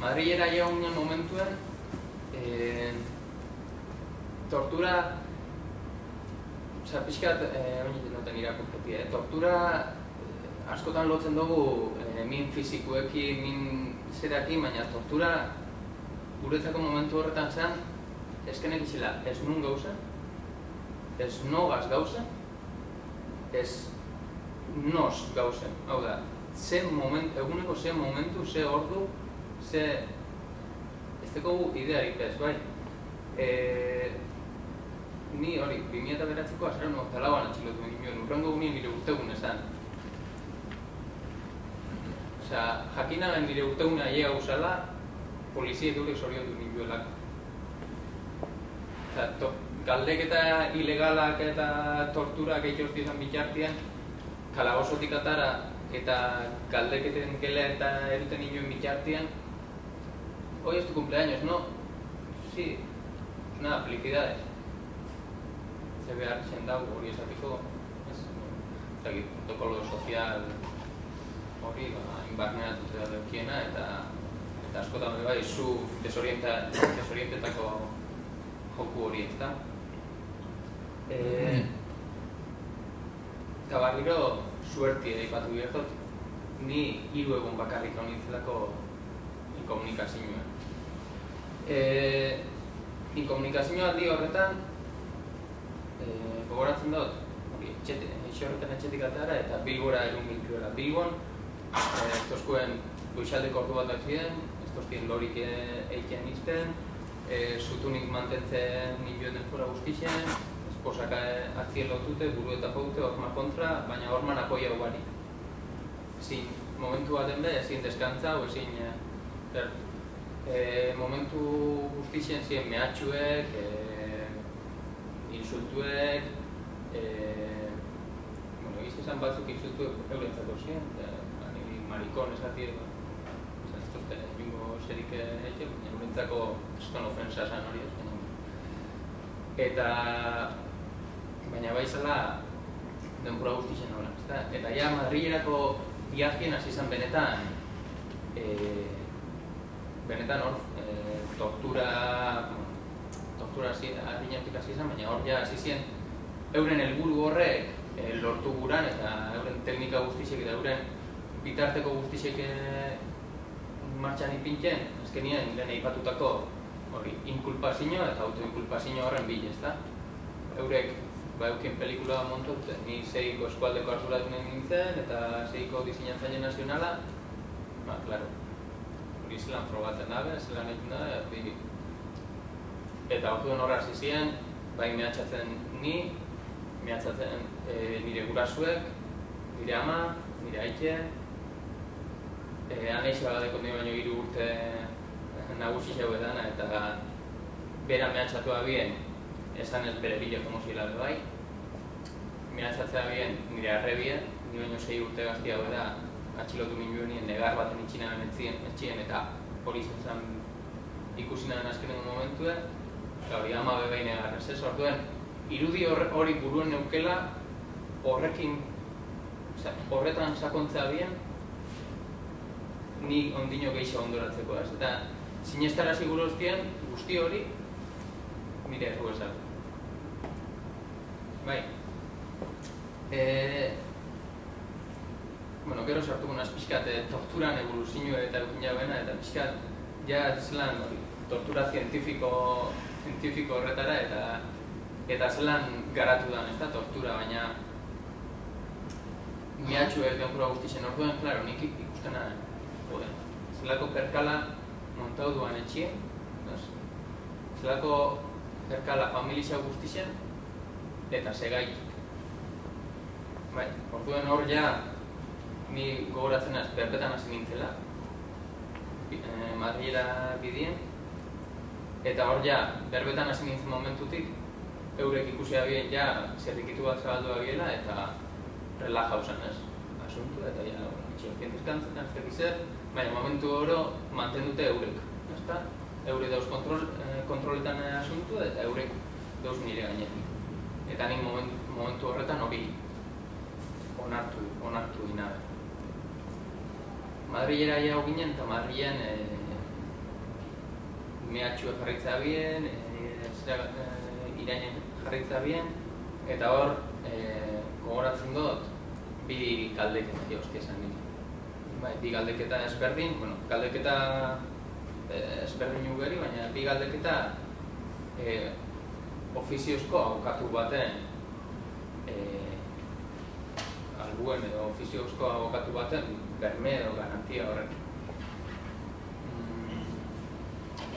Madrilera jo ginen momentuen, tortura, pixkat, oiniten duten irakurketi, tortura askotan lotzen dugu min fizikuekin, min zerakin, baina tortura guretzako momentu horretan zen, ezkenek izela ez nun gauzen, ez nogaz gauzen, ez nos gauzen. Hau da, eguneko ze momentu, ze ordu, ez dekogu idearik ez, bai? Ni hori, 2009ko azaroen 24an atxilotu ninduen, urrengo gunien nire urtegun esan. Jakinaren nire urteguna aiega usala, poliziek eurek zoriotu ninduelako. Galdeketa ilegalak eta torturak eitxozti izan bitartian, kalabozotik atara eta galdeketen gela eta eruten ninduen bitartian, hoy es tu cumpleaños, ¿no? Sí, nada, felicidades. Ze behar zen dago hori esatiko, protokolo sozial hori inbarneatu daukiena eta askotan bai zu desorientetako joku hori ez da. Eta barriro suerti aipatu gertot, ni 3 egun bakarrik hau nintzelako inkomunikazioa. Inkomunikazioa aldi horretan, gogoratzen dut, Eixorretan etxetik atara eta Bilbora erun gintuela. Bilbon, ez tozkuen goizaldeko ordu bat ziren, ez tozkien lorik eiken izten, zutunik mantentzen ninduen denfora guztixen, esposak atzien lotute, buru eta joute, horma kontra, baina horman apoia ugarik. Ezin, momentu baten be, ezin deskantza, ezin, momentu guztixen ziren mehatxuek, insultuek, egiz esan batzuk insultuek eurentzako ziren, marikon esati edo, ez tozte, jungo zerik eke, eurentzako eston ofensa esan hori ez. Eta, baina baizela denbora guztixen hola, eta ja Madrilerako viajien hasi zen benetan, hor, tortura adinetik hasi zen, baina hor ja hasi zen euren helburu horrek lortu guran eta euren teknika guztixek eta euren bitarteko guztixek martxan ipintzen, azkenien lehen eipatutako inkulpazio eta autoinkulpazio horren bil, ezta? Eurek eukien pelikula montu dute, ni 6ko eskualdeko arduradunen nintzen eta 6ko diseinatzaile nazionala, klaro, hori zelan frogatzen dabe, zelan egin da, eta orduen horra hasi ziren, bai mehatxatzen ni, mehatxatzen nire gurasuek, nire ama, nire aite, aneixo agadeko nire baino 3 urte nagusi jau edana eta bera mehatxatu abien, esan ez bere bile komozila bai, mehatxatzea bien nire arrebie, nire baino 6 urte gazti hau da atxilotu ninduen negar baten itxinan etxien eta hori zen ikusinan azkenengo momentuen, eta hori ama bebein negarrez ez, orduen irudi hori buruen neukela horrekin, horretan sakontzea bien, ni ondino gehiago ondoratzeko ez, eta sinestara siguro hostien guzti hori nire erru esan. Bai. Gero sartuko naz pixkat torturan evoluzio eta eukin jabena eta pixkat ja zelan tortura zientifiko horretara eta zelan garatu dan ez da tortura, baina mehatxuek denbora guztixen orduen, klaro, nik ikustena zelako perkala montau duan etxien, zelako perkala familia guztixen eta segaitik. Bai, orduen hor ja ni gogoratzen az berbetan hasi nintzela Madrilera bidien eta hor ja berbetan hasi nintzen momentutik eurek ikusi abien ja zerrikitu bat zabaldu abiela eta relaja usan ez asuntu eta ja itxeokien deskantzen aztek izer, baina momentu oro mantendute eurek, ezta? Eure dauz kontroletan asuntu eta eurek dauz nire gainetik eta nik momentu horretan hori onartu ginabe. Madrilera jau ginen eta Madrilen mehatxuek jarritza bien, irainen jarritza bien, eta hor gogoratzen dut bi galdeketa hostia esan ginen. Bi galdeketa ezberdin, galdeketa ezberdin ugari, baina bi galdeketa ofiziozko abokatu baten albuen edo ofiziozko abokatu baten berme edo garantia horrek.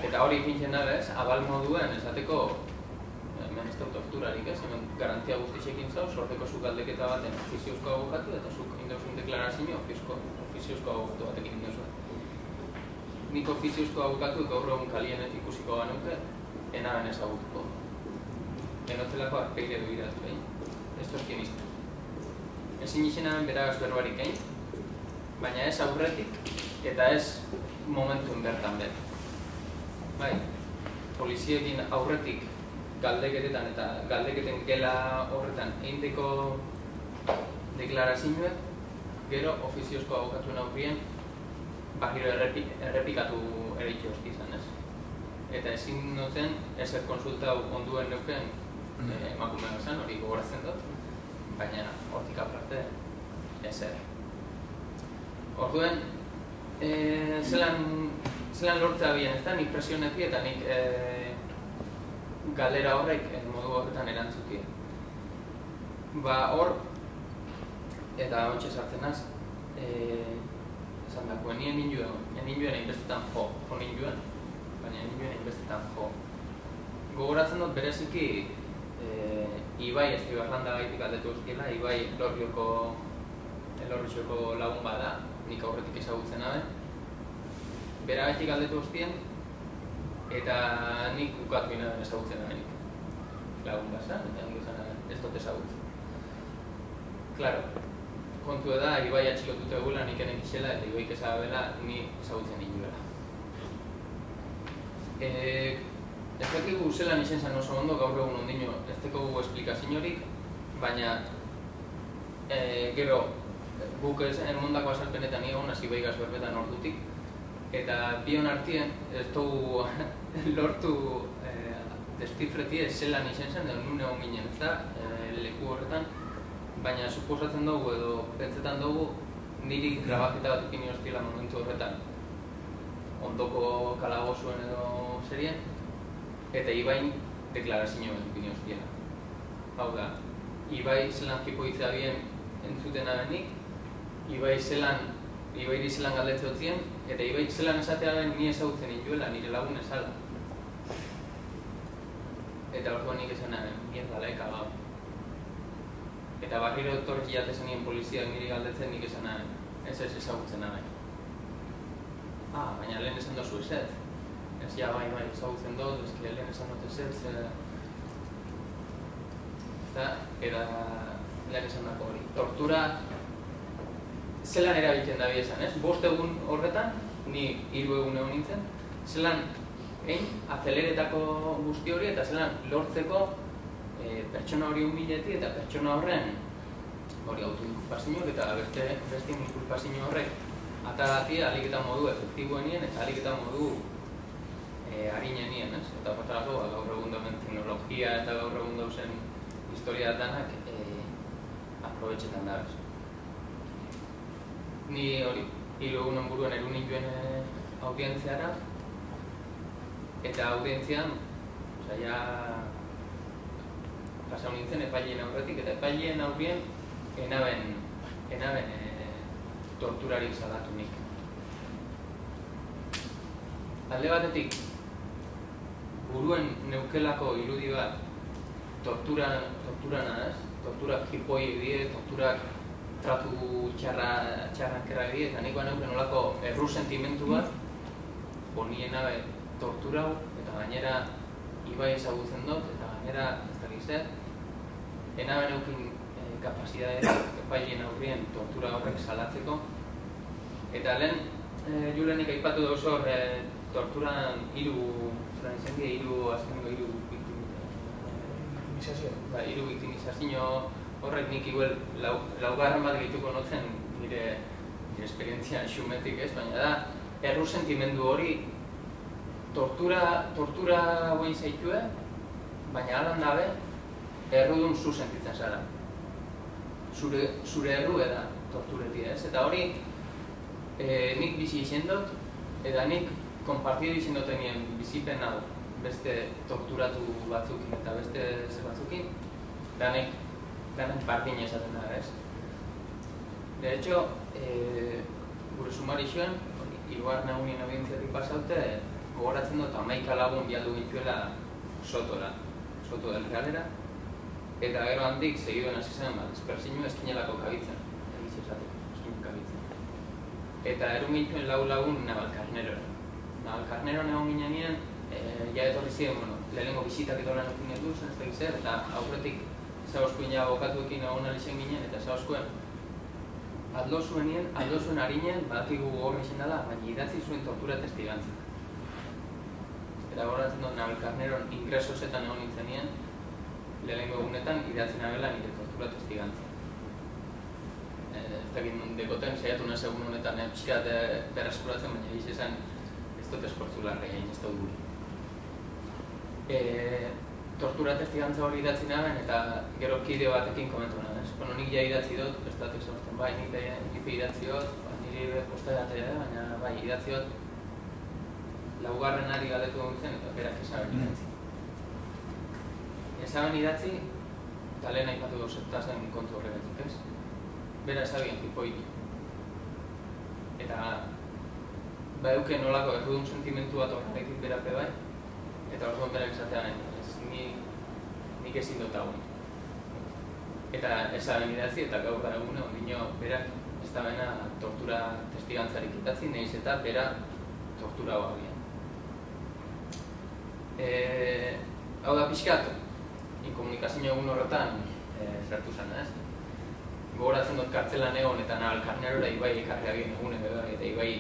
Eta hori ipintzen da bez, abal moduen esateko hemen ez da torturarik ez, hemen garantia guztixekin zau, sorteko zu galdeketa baten ofiziozko abokatu eta zuk indauzun deklarazio ofiziozko abokatu batekin indauzun. Nik ofiziozko abokatu gaur egun kalienet ikusiko banuke, enaben ezagutuko. Enotzelako arpeire du iratu behin, ez tozkien izan. Ezin izan beragaz berbarik egin, baina ez aurretik eta ez momentuen bertan bet. Bai, poliziekin aurretik galdeketetan eta galdeketen gela horretan eginteko deklarazioek, gero ofiziozko abokatuen aurrien bahiro errepikatu ere itxosti izan ez. Eta ezin notzen ezer konsulta onduen neuken emakume gazan, hori gogoratzen dut, baina hortik aparte ezer. Orduen, zelan lortzea bien, ez da, nik presioneti eta nik galera horrek modu horretan erantzutie. Hor, eta hontxe sartzen naz, esan dako, nien ninduen hainbestetan jo ninduen, baina ninduen hainbestetan jo. Gogoratzen dut bereziki Ibai Estibarranda gaitik aldetu guztiela, Ibai Elorrioko lagun bada, nik aurretik ezagutzen nabe. Bera gaitik aldetu guztien, eta nik ukatu inaden ezagutzen nabenik. Lagun bazan, eta nik ez dut ezagutzen. Claro, kontu da, Ibai atxilotut egula nik enek isela eta Ibaik ezagabela ni ezagutzen inuela. Ez dakigu zelan izen zan oso ondo gaur egun ondino, ez dakigu esplikaziorik, baina gero guk mondako azalpenetan egon hasi Ibaigaz berbetan ordutik, eta bion artien ez dugu lortu destifretie zelan izen zen, nun egon ginen, ez da, leku horretan, baina suposatzen dugu edo pentsetan dugu niri grabaketa bat ipini hostila momentu horretan ondoko kalabozuen edo zerien eta Ibain deklarazioen ipini hostiela. Hau da, Ibai zelan jipoitzea bien entzuten abenik, Ibairi zelan galdetze hotzien, eta Ibaik zelan esatea ben ni ezagutzen inuela, nire lagun ezala. Eta orduan nik esan aben, mierda ekagau. Eta barriro etorri jatezen nien poliziak niri galdetzen nik esan nahen, ez ezagutzen nahen. Baina lehen esan dozu ezetz. Ez ja bai ezagutzen dut, ez lehen esan dut ezetz. Eta lehen esan dako hori. Tortura zelan erabiltzen da esan, ez? 5 egun horretan, ni 3 egun egon nintzen, zelan azeleretako guzti hori eta zelan lortzeko pertsona hori humileti eta pertsona horren hori autoinkulpazioak eta beste inkulpazio horrek ataratia alik eta modu efektiboenien eta alik eta modu harinenien, ez? Eta horretarako gaur egun dauden teknologia eta gaur egun dauzen historia danak aprobetxetan da, ez? Ni hori 3 egunen buruan erun nituen audientziara eta audientzian pasau nintzen epaileen aurretik, eta epaileen aurrien enaben torturarik salatu nik. Alde batetik, buruen neukelako irudi bat torturana ez, torturak jipoi die, torturak tratu txarrankerra die, eta nik neuken olako erru sentimentu bat, nien nabe torturau, eta gainera Ibai ezagutzen dut, eta gainera ez dakizet, enaben eukin kapazitatea epaileen aurrien tortura horrek salatzeko. Eta lehen, Julenik aipatu dauz hor, torturan hiru biktimizazio horrek nik igual laugarren bat gehituko notzen nire esperientzia xumetik ez, baina da, erru sentimendu hori tortura goi zaitue, baina alan dabe, errudun zu sentitzen zara. Zure erru eda tortureti ez, eta hori nik bizi izen dut, eta nik konpartidu izen dutenien bizipen hau beste torturatu batzukin eta beste ze batzukin, danek bardin esaten da, ez? De hecho, gure sumarixoen, hirugarren egunien audientziatik pasaute, gogoratzen dut 11 lagun bialdu gituela Soto del Realera, eta gero handik segiduen hasi zen dispersinu eskinelako kabitzen, egiz esateko, eskinu kabitzen. Eta erun gintuen lagun Navalkarneroa. Navalkarneroan egon ginean, ja etorri ziren, lehenengo bisitak edo lan okin edu zen, ez da gizer, eta aurretik Zauzkoen ja abokatuekin egon alizen ginen, eta Zauzkoen aldo zuen harinen, badakigu horre izan dela, baina idatzi zuen tortura testigantzak. Eta goratzen dut Navalkarneroan ingresosetan egon nintzen nien, lehenengo egunetan idatzi nabela nire tortura testigantzak. Ez dakit dekoten, saiatu nahez egun honetan pixkat berreskuratzen, baina egiz esan ez dut eskortzu larra egin, ez dut guri. Tortura testigantza hori idatzi naben eta gero kide batekin komentu naben. Nik ja idatzi dut, ez dut exhausten, bai, nik idatzi dut, niri posta edatea, baina bai, idatzi dut laugarren ari galdetu dut zen eta berak esaben idatzi. Esaben idatzi eta lehen aipatu dozetazen kontu horregatik, ez? Bera esabian jipoik. Eta euken nolako errudun sentimentu bat horregatik berape bai, eta orduan berak esatean, nik ezin dut hauen. Eta esaben idatzi eta gaur da egune ondino berak ez da bena tortura testigantzarik itatzi, nahiz eta bera tortura hoa bian. Hau da pixkat, inkomunikazio egun horretan zertu zen, ez? Gogoratzen dut kartzelan egon eta nahal karnerora Ibai ekarri agien egune eta Ibai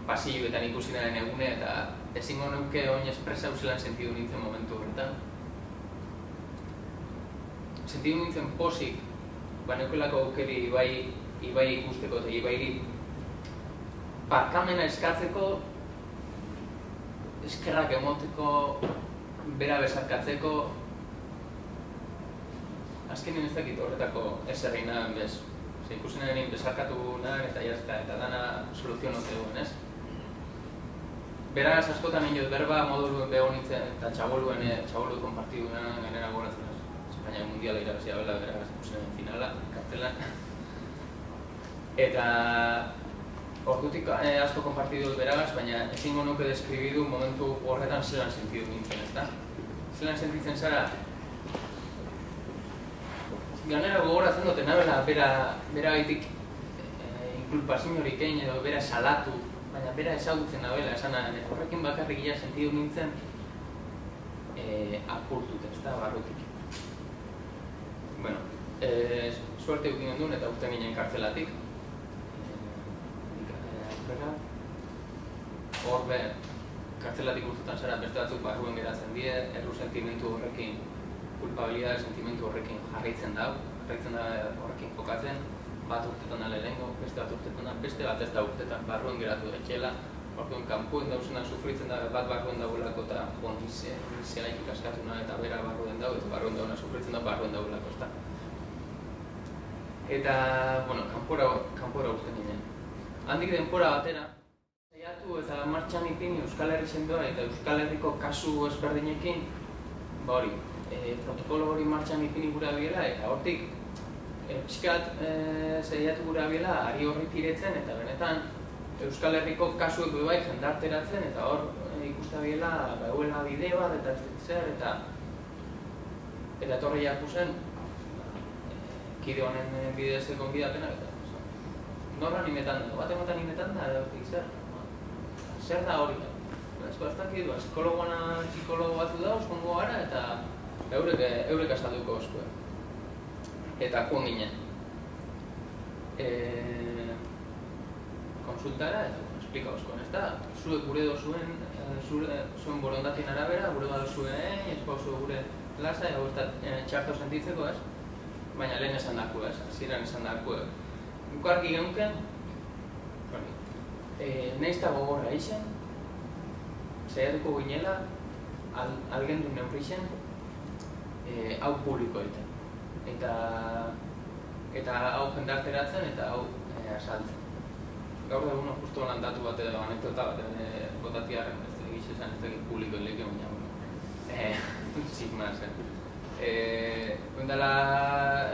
pasilloetan ikusi naren egune eta ezingo neuke oin espresa uselan sentidu nintzen momentu horretan. Sentidu nintzen posik, neukelako aukeri Ibai ikusteko eta Ibairi barkamena eskatzeko, eskerrak emoteko, bera besarkatzeko. Azkenin ez dakit horretako eserri nahan bez. Ikusi nahen besarkatu nahen eta jazta, eta dana soluzionote duen, ez? Beraz askotan iniot berba moduluen beho nintzen eta txabolu konpartidu nahen genera goratzen, ez? Espainia mundiala irabazia bela, beraz ikusi nahen finala, kartelan. Eta ordutik asko konpartidu beraz, baina ezingo nuke deskribidu momentu horretan zelan sentidu nintzen, ez da? Zelan sentitzen zara, ganera gogoratzen dute nabela bera gaitik inkulpazio horik egin edo bera salatu, baina bera ezagutzen nabela esan horrekin bakarrik ia sentidu nintzen apurtut, ez da, barrutik. Bueno, suerte egin duen eta urten ginen kartzelatik. Hor be, kartzelatik urtetan zara beste batzuk barruen geratzen die, erru sentimentu horrekin, kulpabilidade sentimentu horrekin jarraitzen da horrekin jokatzen, bat urtetan da lehenengo, beste bat urtetan da, beste bat ez da urtetan, barruen geratu etxela, orduan kanpuen dauzenak sufritzen da, bat barruen dagoelako eta nizelaik ikaskatu nahi eta bera barruen dago, eta barruen dagoena sufritzen da, barruen dagoelako ez da. Eta, bueno, kanpora urten ginen. Handik denpora batera, saiatu eta martxan ipini Euskal Herri sendoa eta Euskal Herriko kasu ezberdinekin, hori, protokolo hori martxan ipini gura biela, eta hortik pixkat saiatu gura biela ari horri tiretzen eta benetan Euskal Herriko kasuek bai jendarteratzen eta hor ikusta biela bauela bideo bat eta ez zer eta etorri jaku zen kide honen bidez konbidapena eta norra nimetan da, bat emotan nimetan da edo zer da hori da. Ez dakit, psikologo batzu da, oskongo gara eta eurek azalduko oskue. Eta joan ginen. Konsultara eta esplika oskoen, ez da? Zuek gure zuen borondatien arabera, gure badozuen, ez pauzu gure lasa, txarto sentitzeko, ez? Baina lehen esan daku, ez? Hasieran esan daku. Bukarki geunken, nahiz eta gogorra isen, saiatuko ginela, algendu neurrixen, hau publiko egiten. Eta hau jendarteratzen eta hau asaltzen. Gaur da egun justu lan datu bat edo anekdota bat botatiaren, ez egizizan ez egin publiko egin baina, sigma zen. Oindala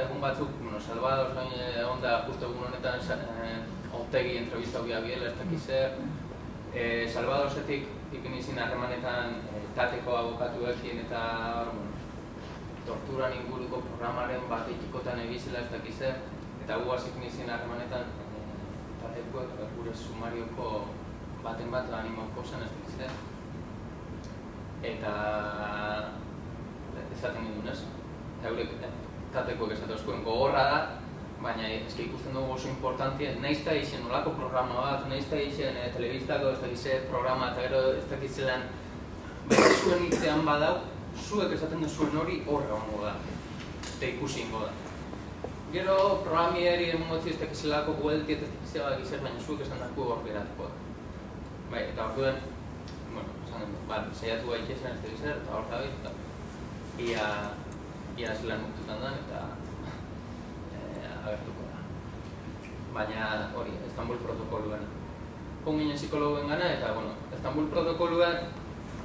egun batzuk, Salvador egon da justu egun honetan Otegi entrevista hobia biela, ez dakiz zer. Salvador zetik ipinizin harremanetan tateko abokatuekin eta torturan inguruko programaren bat ikikotan egizela ez dakiz zer. Eta guaz ipinizin harremanetan tatekoek gure sumarioko baten bat animauko zen ez dakiz zer. Eta esaten nindun ez, eurek tatekoek esatozkoen gogorra da, baina eski ikusten dugu oso importantia, nahiz eta isen nolako programa bat, nahiz eta isen telebistako ez dakize programa eta gero ez dakizelan zuen hitzean badau, zuek esaten duzuen hori horre hongo da, eta ikusi ingo da. Gero programieri emongotzi ez dakizelako guelti eta ez dakizea bat egizer, baina zuek esan daku hor geratuko da. Bai, eta hor duen, saiatu gaitezen ez dakizer, eta hor da behit, eta ia zelan muktutan da, eta agertuko da. Baina hori, Istanbul protokoluan. Joan ginen psikologoen gana, eta Istanbul protokoluan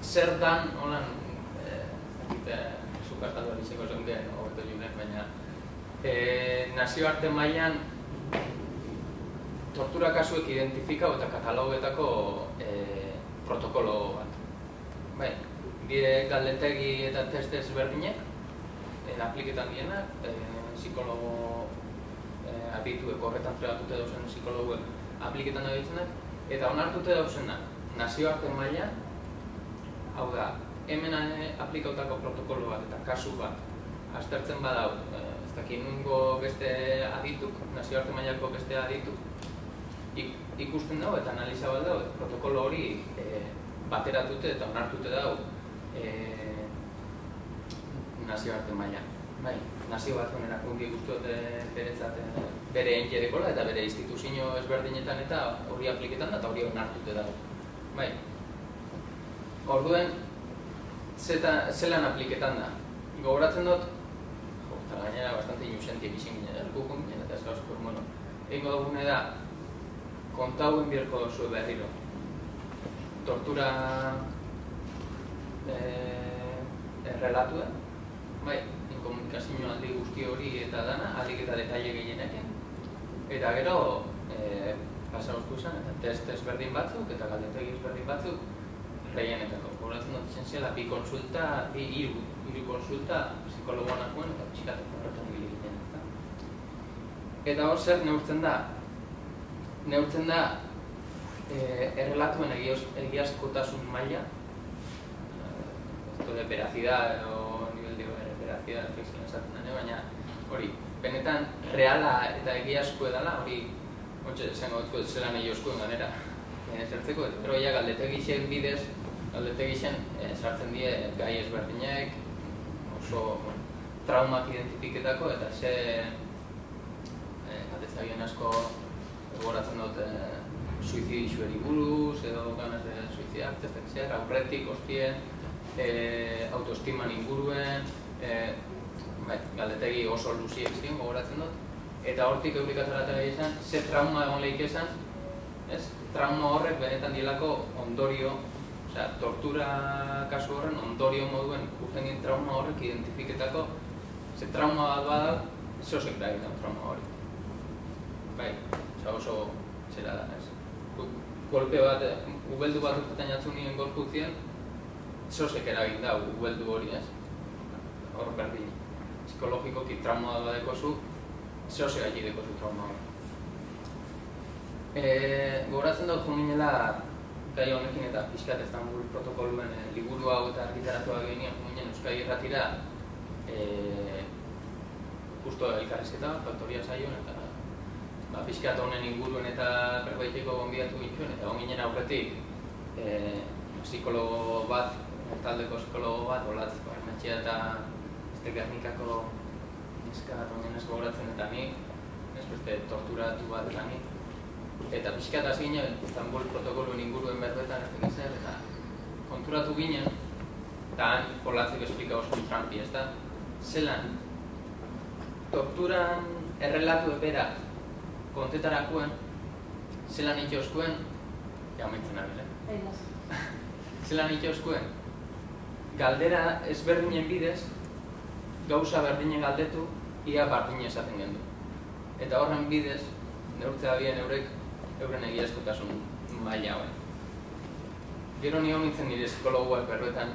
zer dan, holan, zuk azaldu izango zeuden hobeto julen, baina nazioarte mailan tortura kasuek identifikau eta katalogetako protokolo bat. Bai, dire galdetegi eta test ezberdinek, apliketan dienak, psikologo adituek horretan trebatute dauzen psikologuek apliketan dagoitzenak, eta onartute dauzenak nazioarte mailan, hau da, hemen aplikautako protokolo bat eta kasu bat aztertzen badau, ez dakit nungo beste adituk, nazioarte mailako beste adituk, ikusten dago eta analiza bat dago, protokolo hori bateratute eta onartute dago nazioarte mailan. Bai, nazio batzuen erakundi guztiot bere entjedekola eta bere instituzio ezberdinetan eta hori apliketan da eta hori onartute dago. Bai, orduen, zelan apliketan da. Gogoratzen dut, eta gainera bastante inusentia bizin ginen, gukun ginen eta ez gauzko, bueno, egingo dugune da, kontauen bierko zue berriro. Tortura errelatuen, bai, inkomunikazio aldi guzti hori eta dana, alik eta detaile gehienekin. Eta gero, pasa guztu izan, eta test ezberdin batzuk eta galdetegi ezberdin batzuk reienetako. Goratzen dut izan ziela, hiru konsulta psikologoanakoen eta psikatek horretan ginen. Eta hor zer neurtzen da? Neurtzen da errelatuen egiazkotasun maila, esto de veracidad o nivel de veracidad efekzioan esaten dene, baina hori, benetan reala eta egiazko edala, hori zengo dut zelan egioskoen ganera zertzeko, pero ya galdetegixen bidez, galdetegixen sartzen die gai ezberdinek, oso traumak identifiketako eta ze galdezagien asko gogoratzen dut suizidixueri buruz edo ganas de suicidar, testek aurretik, hostien, autoestiman inguruen, galdetegi oso luziek ziren gogoratzen dut, eta hortik eukikatzera izan, ze trauma egon lehik esan, trauma horrek benetan dielako ondorio, tortura kasu horren ondorio moduen ikusten din trauma horrek identifiketako, ze trauma bat bada, zehozek da egin trauma hori. Bai, oso zera da, ez. Golpe bat, ubeldu bat urtetan jatzu nien gorputzien, zehozek eragin da ubeldu hori, ez. Hor berdin, psikologikoki trauma bat badekozu, zehozek agi dekozu trauma hori. Gogoratzen dut juminela gai honekin eta pixkat Istanbul protokoluen liburu hau eta argitaratua genian juminen Euskadi Irratira justo elkarrizketa, faktoria saioan eta pixkat honen inguruen eta perbaiteko gonbidatu gintuen eta gonginen aurretik psikologo bat, taldeko psikologo bat, olatzeko arnatxea eta Gernikako neska bat ongenez gogoratzen eta ni, ez beste torturatu bat eta ni. Eta pixkat hasi ginen, Istanbul protokoluen inguruen berbetan ez tekizer, eta konturatu ginen, eta han olatzeko esplika oso trampi, ez da? Zelan, torturan errelatu ebera kontetarakoen, zelan itxoskuen, amaitzen abile. Zelan itxoskuen, galdera ezberdinen bidez, gauza berdinen galdetu, ia bardine esaten gendu. Eta horren bidez, neurtzea bien euren egiazkotasun maila hauen. Gero nio nintzen nire psikologuak berbetan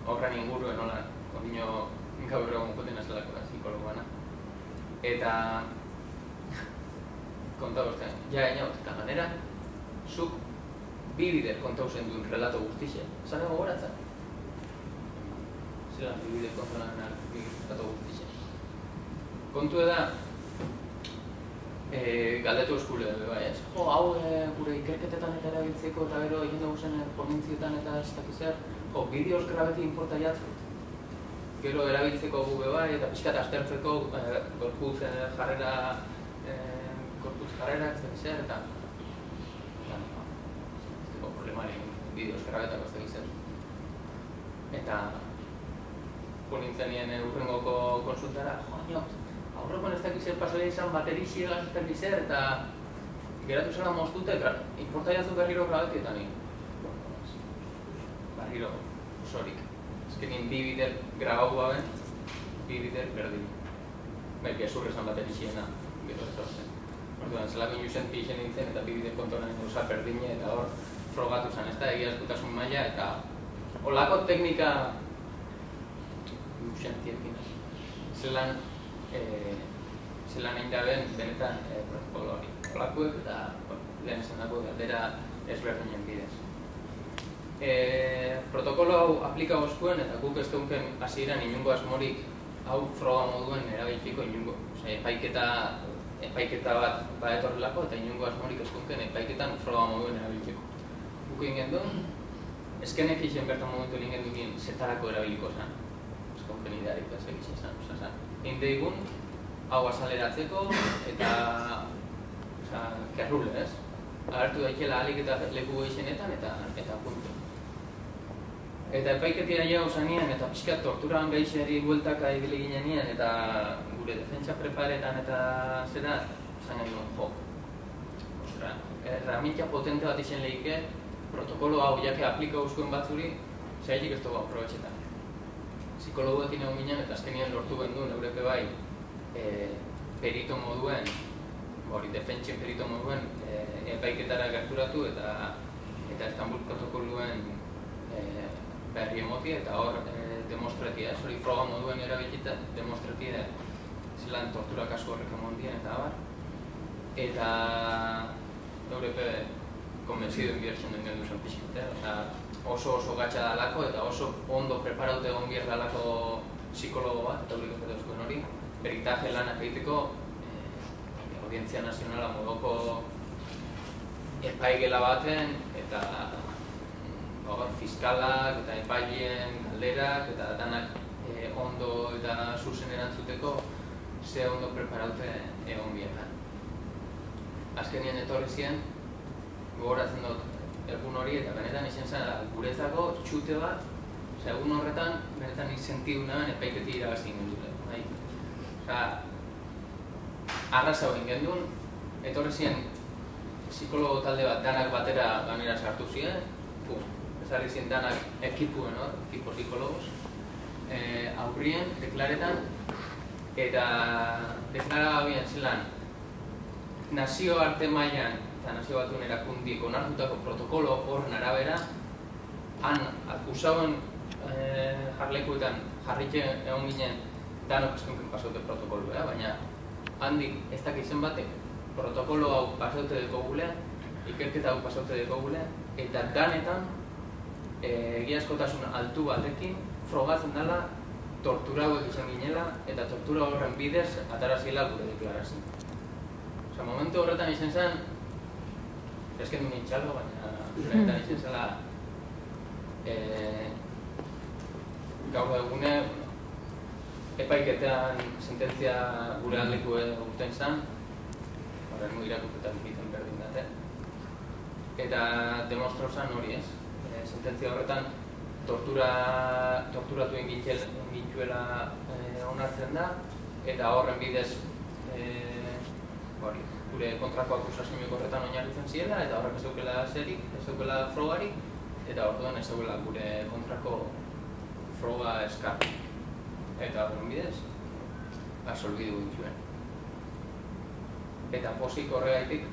horren inguruen hola, ondino gaur egon joten azalako da psikologuana. Eta kontau uste, ja gainaut, eta ganera, zuk bi bider kontau zen duen relato guztixe, zara gogoratzen? Zeran bi bider kontau zen relato guztixe. Kontu da, galdetu eskule, bai ez? Jo, hau gure ikerketetan eta erabiltzeko eta gero egin dugu zen provintzietan eta ez dakizer, jo, bideoz grabeti inporta jatzu. Gero erabiltzeko gube bai eta pixkat aztertzeko gorputz jarrera, ez dakizer eta ez dago problemari bideoz grabetako ez dakizer. Eta nintzen nien urrengoko konsultara, jo, aurrekon ez dakizer pasoia izan baterixi egazten bizer eta geratu zela moztute, inporta jatzu berriro grabeti eta ni. Berriro, osorik. azkenin bi bider grabatu gaben, bi bider berdin. Bai, gezur esan bat erixiena, gero etortzen. Orduan, zelako inusen pixen nintzen eta bi bider kontoren gauza berdine eta hor frogatu zen, ez da, egiazkutasun maila eta olako teknika inusen zelan egin daben benetan protokolo hori. Olakoek eta lehen esan dago galdera ezberdinen bidez. Protokolo hau aplika oskuen eta guk ez duken hasieran inungo asmorik hau froga moduen erabiltzeko inungo. Epaiketa bat badetorrelako eta inungo asmorik ez duken epaiketan froga moduen erabiltzeko. Guk egin duen, eskenek izan bertan momentu egin duen zetarako erabiliko zen. Ez konken idearik ez egin zen. Egin deigun, hau azaleratzeko eta kerrule, ez? Agertu daikela alik eta leku gehienetan eta puntu. Eta epaiketia jau zanien eta pixkat torturan gehixeri bueltaka egile ginean eta gure defentsa preparetan eta zera zanen duen jo. Ostra, herramienta potente bat izan lehike protokolo hau jake aplika uzkoen batzuri zailik ez dugu aprobetxetan. Psikologoekin egon ginen eta azkenien lortu genduen eureke bai perito moduen, defentsen perito moduen epaiketara gerturatu eta Istanbul protokoluen berri emoti eta hor demostratia, hori froga moduen erabiltzita demostratia zelan tortura kasu horrek emondien eta abar. Eta eureke konbentziduen biertzen duen gendu zen pixkete, oso gatsa dalako eta oso ondo preparaute egon bier dalako psikologo bat, eta hori gozatu eskuen hori, peritaje lanak egiteko Audientzia Nazionala modoko epaigela baten eta fiskalak eta epaileen galderak eta danak ondo eta zuzen erantzuteko ze ondo preparaute egon bietan. Azkenien etorri ziren, gogoratzen dut egun hori eta benetan izan zen guretzako txute bat, egun horretan benetan izentidu nahen epaiketi irabazi ingen dute. Arraza egin gendun, etorri ziren psikologo talde bat danak batera ganera sartu ziren, ezarri ziren danak ekipuen hor, ekipo psikologos, aurrien, deklaretan, eta deklara gabien zelan nazio arte mailan eta nazio batuen erakundik onartutako protokolo horren arabera, han akusauen jarlekuetan jarritzen egon ginen danok eskunken pasaute protokoloa, baina handik ez dakizen batek protokolo hau pasaute deko gulean, ikerketa hau pasaute deko gulean, eta danetan egiazkotasun altu batekin frogatzen dela tortura hauek izan ginela eta tortura horren bidez atarazila gure deklarazio. Momentu horretan izan zen, eskendu nintxalo, baina horretan izan zela gaur egune epaiketean sententzia gure aldeku urten zen, horren irakurketan egiten berdin date, eta demostro zen hori ez. Sententzia horretan torturatu gintuela onartzen da eta horren bidez gure kontrako akusazioak horretan oinarritzen ziela eta horrek ez daukela zerik, ez daukela frogarik eta orduan ez daukela gure kontrako froga eskar eta horren bidez absolbidu gintuen. Eta posik horregaitik,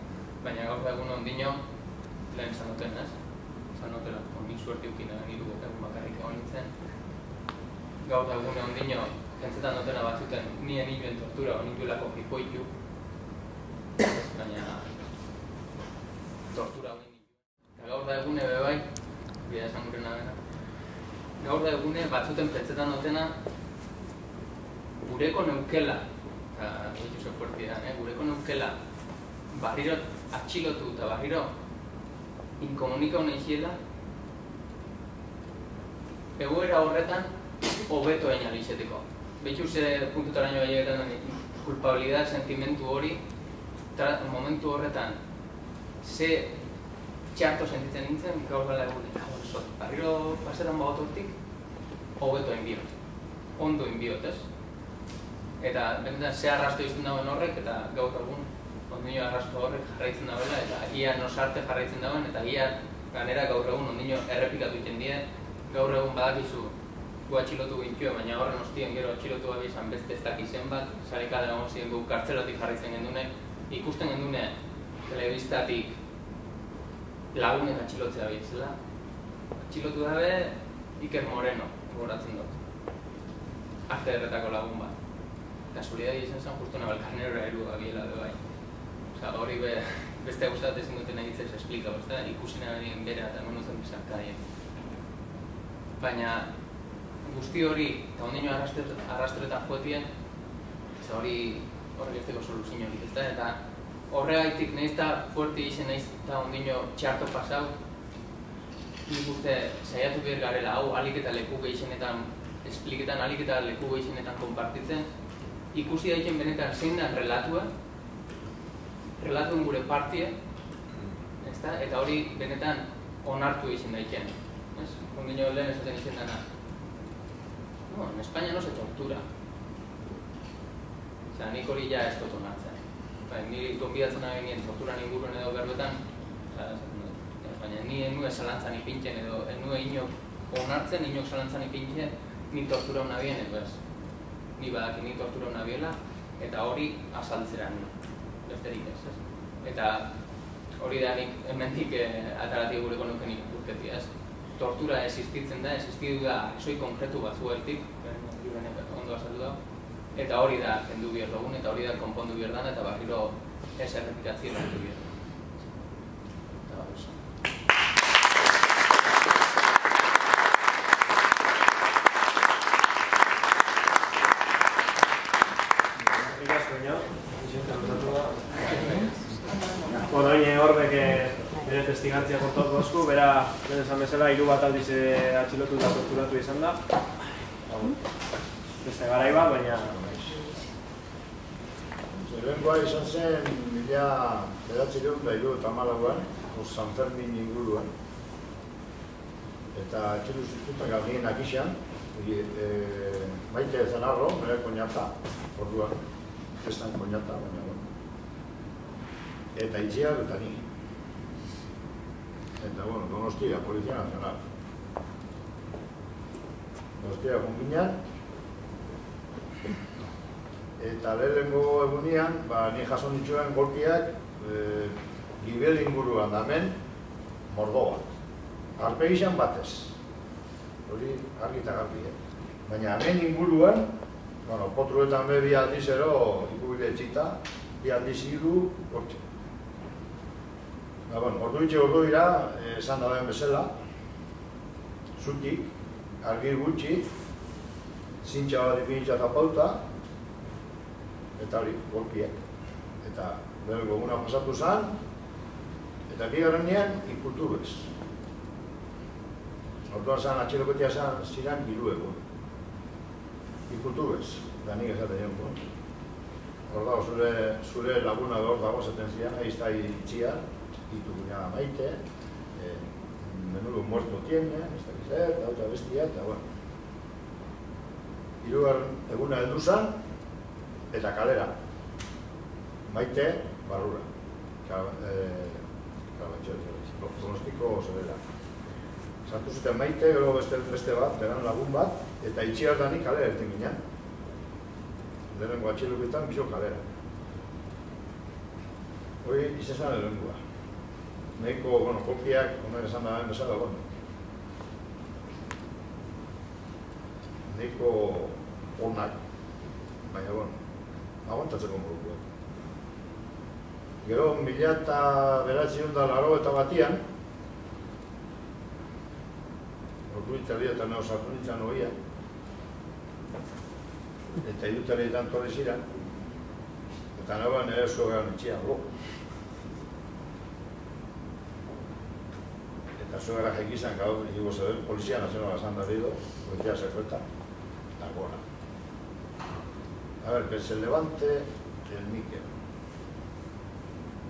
baina gaur egun ondino lehen zanoten, ez? Zanotela, ondik suerte ukina niru eta egun bakarrik egon nintzen. Gaur egune ondino, jentzetan notena batzuten nien hiluen tortura oninduelako jipoitu. Baina tortura honi nintzen. Eta gaur egune bebai, bida esan gure nabena. Gaur egune batzuten pentsetan notena gureko neukela, eta egitzu zo fuertidan, gureko neukela barriro atxilotu eta barriro inkomunika hona iziela, egoera horretan hobeto egin alizeteko. Betxu ze puntutara nio egiten kulpabilidad sentimentu hori, momentu horretan ze txarto sentitzen nintzen, gaur gala egun, barriro pasetan bagotortik, hobeto egin biot, ondo egin biot, ez? Eta benetan ze arrasto izten dagoen horrek, eta gaur egun ondino arrasto horrek jarraitzen dagoela eta ia nosarte jarraitzen dagoen eta ia ganera gaur egun ondino errepikatu egiten die gaur egun badakizu gu atxilotu gintuen, baina horren ostien gero atxilotu gabe izan beste ez dakiz zenbat, sareka egon ziren gu kartzelatik jarraitzen gendune, ikusten gendune telebistatik lagunek atxilotzea bitzela. Atxilotu dabe Iker Moreno, goratzen dut. AGR-etako lagun bat. Kasualidade izan zen justu Navalcarnerora eru gabiela de bai. Osa, hori beste guztat ezin duten egitzez esplika, ikusi nahi bera eta non zen bizarkadien. Baina guzti hori, eta ondino arrastretan joetien, hori horrek ez teko soluzio horik, eta horregaitik nahiz eta fuerte izan nahiz eta ondino txarto pasau, nik uste saiatu behar garela, hau alik eta leku gehienetan espliketan, alik eta leku gehienetan konpartitzen, ikusi daiken benetan zein da relatuen gure partie, eta hori benetan onartu izan daiken. Ondino lehen esaten izan dana. No, en España no se tortura. Osea, nik hori ja ez dut onartzen. Niri gonbidatzen nahi nien torturan inguruen edo berbetan, baina ni enue zalantzan ipintzen edo enue inok onartzen, inok zalantzan ipintzen, ni tortura una bien edo ez. Ni badaki ni tortura una biela, eta hori azaltzeran besterik ez. Eta hori da nik hemendik ataratik gureko nuken ikurketia ez. Tortura existitzen da, existitu da esoi konkretu batzueltik, ondo azaldu da, eta hori da kendu behar dugun, eta hori da konpondu behar dan, eta barriro ez errepikatzien kendu behar dugun. Bueno, hine horbek bere testigantzia kontatu dozku, bera esan bezala 3 bat aldiz atxilotu eta torturatu izan da. Beste garai bat, baina... Lehenkoa izan zen 1974an, San Fermin inguruan. Eta atxilu zitutak aldienak izan, Maite Zenarro, bere koñata, orduan, estan koñata, baina bueno. Eta Itziar eta ni. Eta, bueno, Donostia, Polizia Nazional. Donostia gonginan. Eta lehenengo egunean, ni jaso nituen golpiak Gibel inguruan damen mordo bat. Arpe izan batez. Hori argi eta garbi, Baina hemen inguruan, bueno, potruetan be 2 aldiz ero ikubile etxita, 2 aldiz 3 gortxe. Ordu dira, esan daben bezala, zutik, argir gutxi, zintxa bat ipinitza tapauta, eta hori, golpiek. Eta lehenko eguna pasatu zen, eta bigarren nian, ikulturez. Orduan zen, atxiloketia zen, ziren 3 egun. Ikulturez, eta nik esaten jonko. Orduan, zure laguna behor dago zaten zian, ahizta itxia, y tu cuñada Maite, menudo muerto tiene, esta que ser, la otra bestia, eta bueno. Hirugarren eguna heldu zen, eta kalera. Maite, barrura. Donostiko zerera. Sartu zuten Maite, gero beste bat, beran lagun bat, eta itxiar da nik kalera erten ginen. Lehenengo atxiluketan, bizo kalera. Hori izan zen lehenengoa. Nahiko, bueno, kopiak, onak esan da bezala, bueno. Nahiko onak, baina, bueno, aguantatzeko moduko. Gero, 1981an, ordu itzerdia eta nao sartu nintzen oia, eta idutarietan torri ziren, eta nagoan nire zuegan itxian, Eta zuegara jaikizan, gau, digo, zeben, Polizia Nazionala esan da dido, Polizia Secreta, dagoena. A ver, que se levante el Miquel.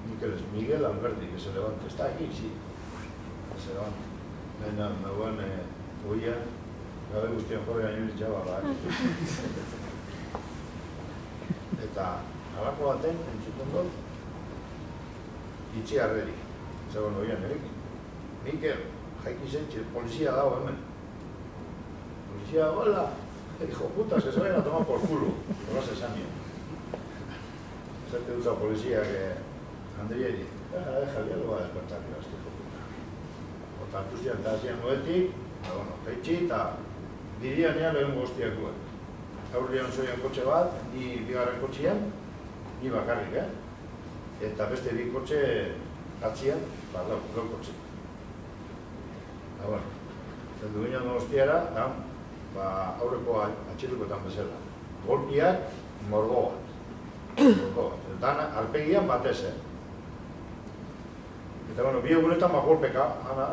Miquel es Miguel Alberti, que se levante. Está aquí, sí. Que se levante. Baina, nagoen, oia, gabe guztien jorrean juriz jabala, Eta, alako baten, entzuten dut, itxiarreri. Zegoen oian, erekin. Mikel, jaiki zentxe, polizia dago hemen. policía, hola, hijo putas, que se vayan a tomar por culo. No se esan nio. Zerte dut polizia, Andrieri, deja, ya lo va a despertar, este hijo puta. Eta hartuzian eta hasian noetik, jaitsi eta bidian ea lehen guztiakoa. Aurrean zoian kotxe bat, ni bigarren kotxean, ni bakarrik, eta beste bi kotxe atzian, lau kotxe. Eta, bueno, zendu ginen Donostiara, aurreko atxilukoetan bezala. Golpiak, mordo bat. Eta arpegian batez, Eta, bueno, vi egunetan golpeka, Ana,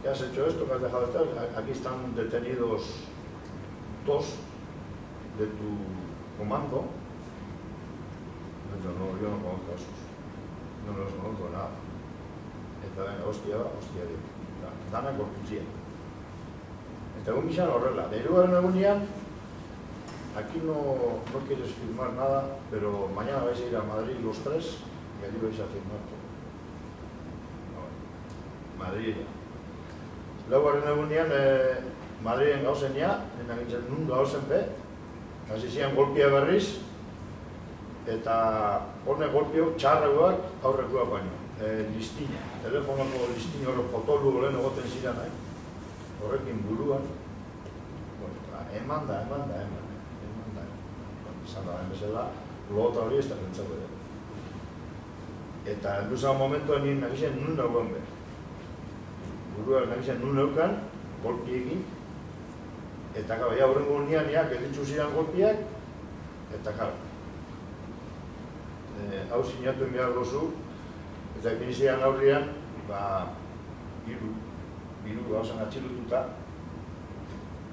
¿qué has hecho esto? ¿Qué has dejado de estar? Aquí están detenidos 2 de tu comando. No, yo no conozco a esos. No los conozco nada. Eta venga, hostia, dana gorputzia. Eta egun gizan horrela. De hirugarren egunean, aquí no quieres firmar nada, pero mañana vais a ir a Madrid los 3 y allí vais a firmar todo. Madrid. Laugarren egunean, Madriden gauzen ja, dena gintzen nun gauzen be, hasi zian golpia berriz, eta horne golpio txarreguak aurrekoak baino. Listina, telefonako listin horre potolu lehen egoten ziren, horrekin buruan. Eman da. Izan da, bezala, logota hori ez da pentsatu ere. Eta enduzan momentuan nien nagizien nun dagoen be. Buruak nagizien nun neukan, golpiekin, eta gara, horrengo nian gelitzu ziren golpiak, eta gara. Hau sinatuen behar dozu, eta epinizian aurrian, biru gauzan atxilututa,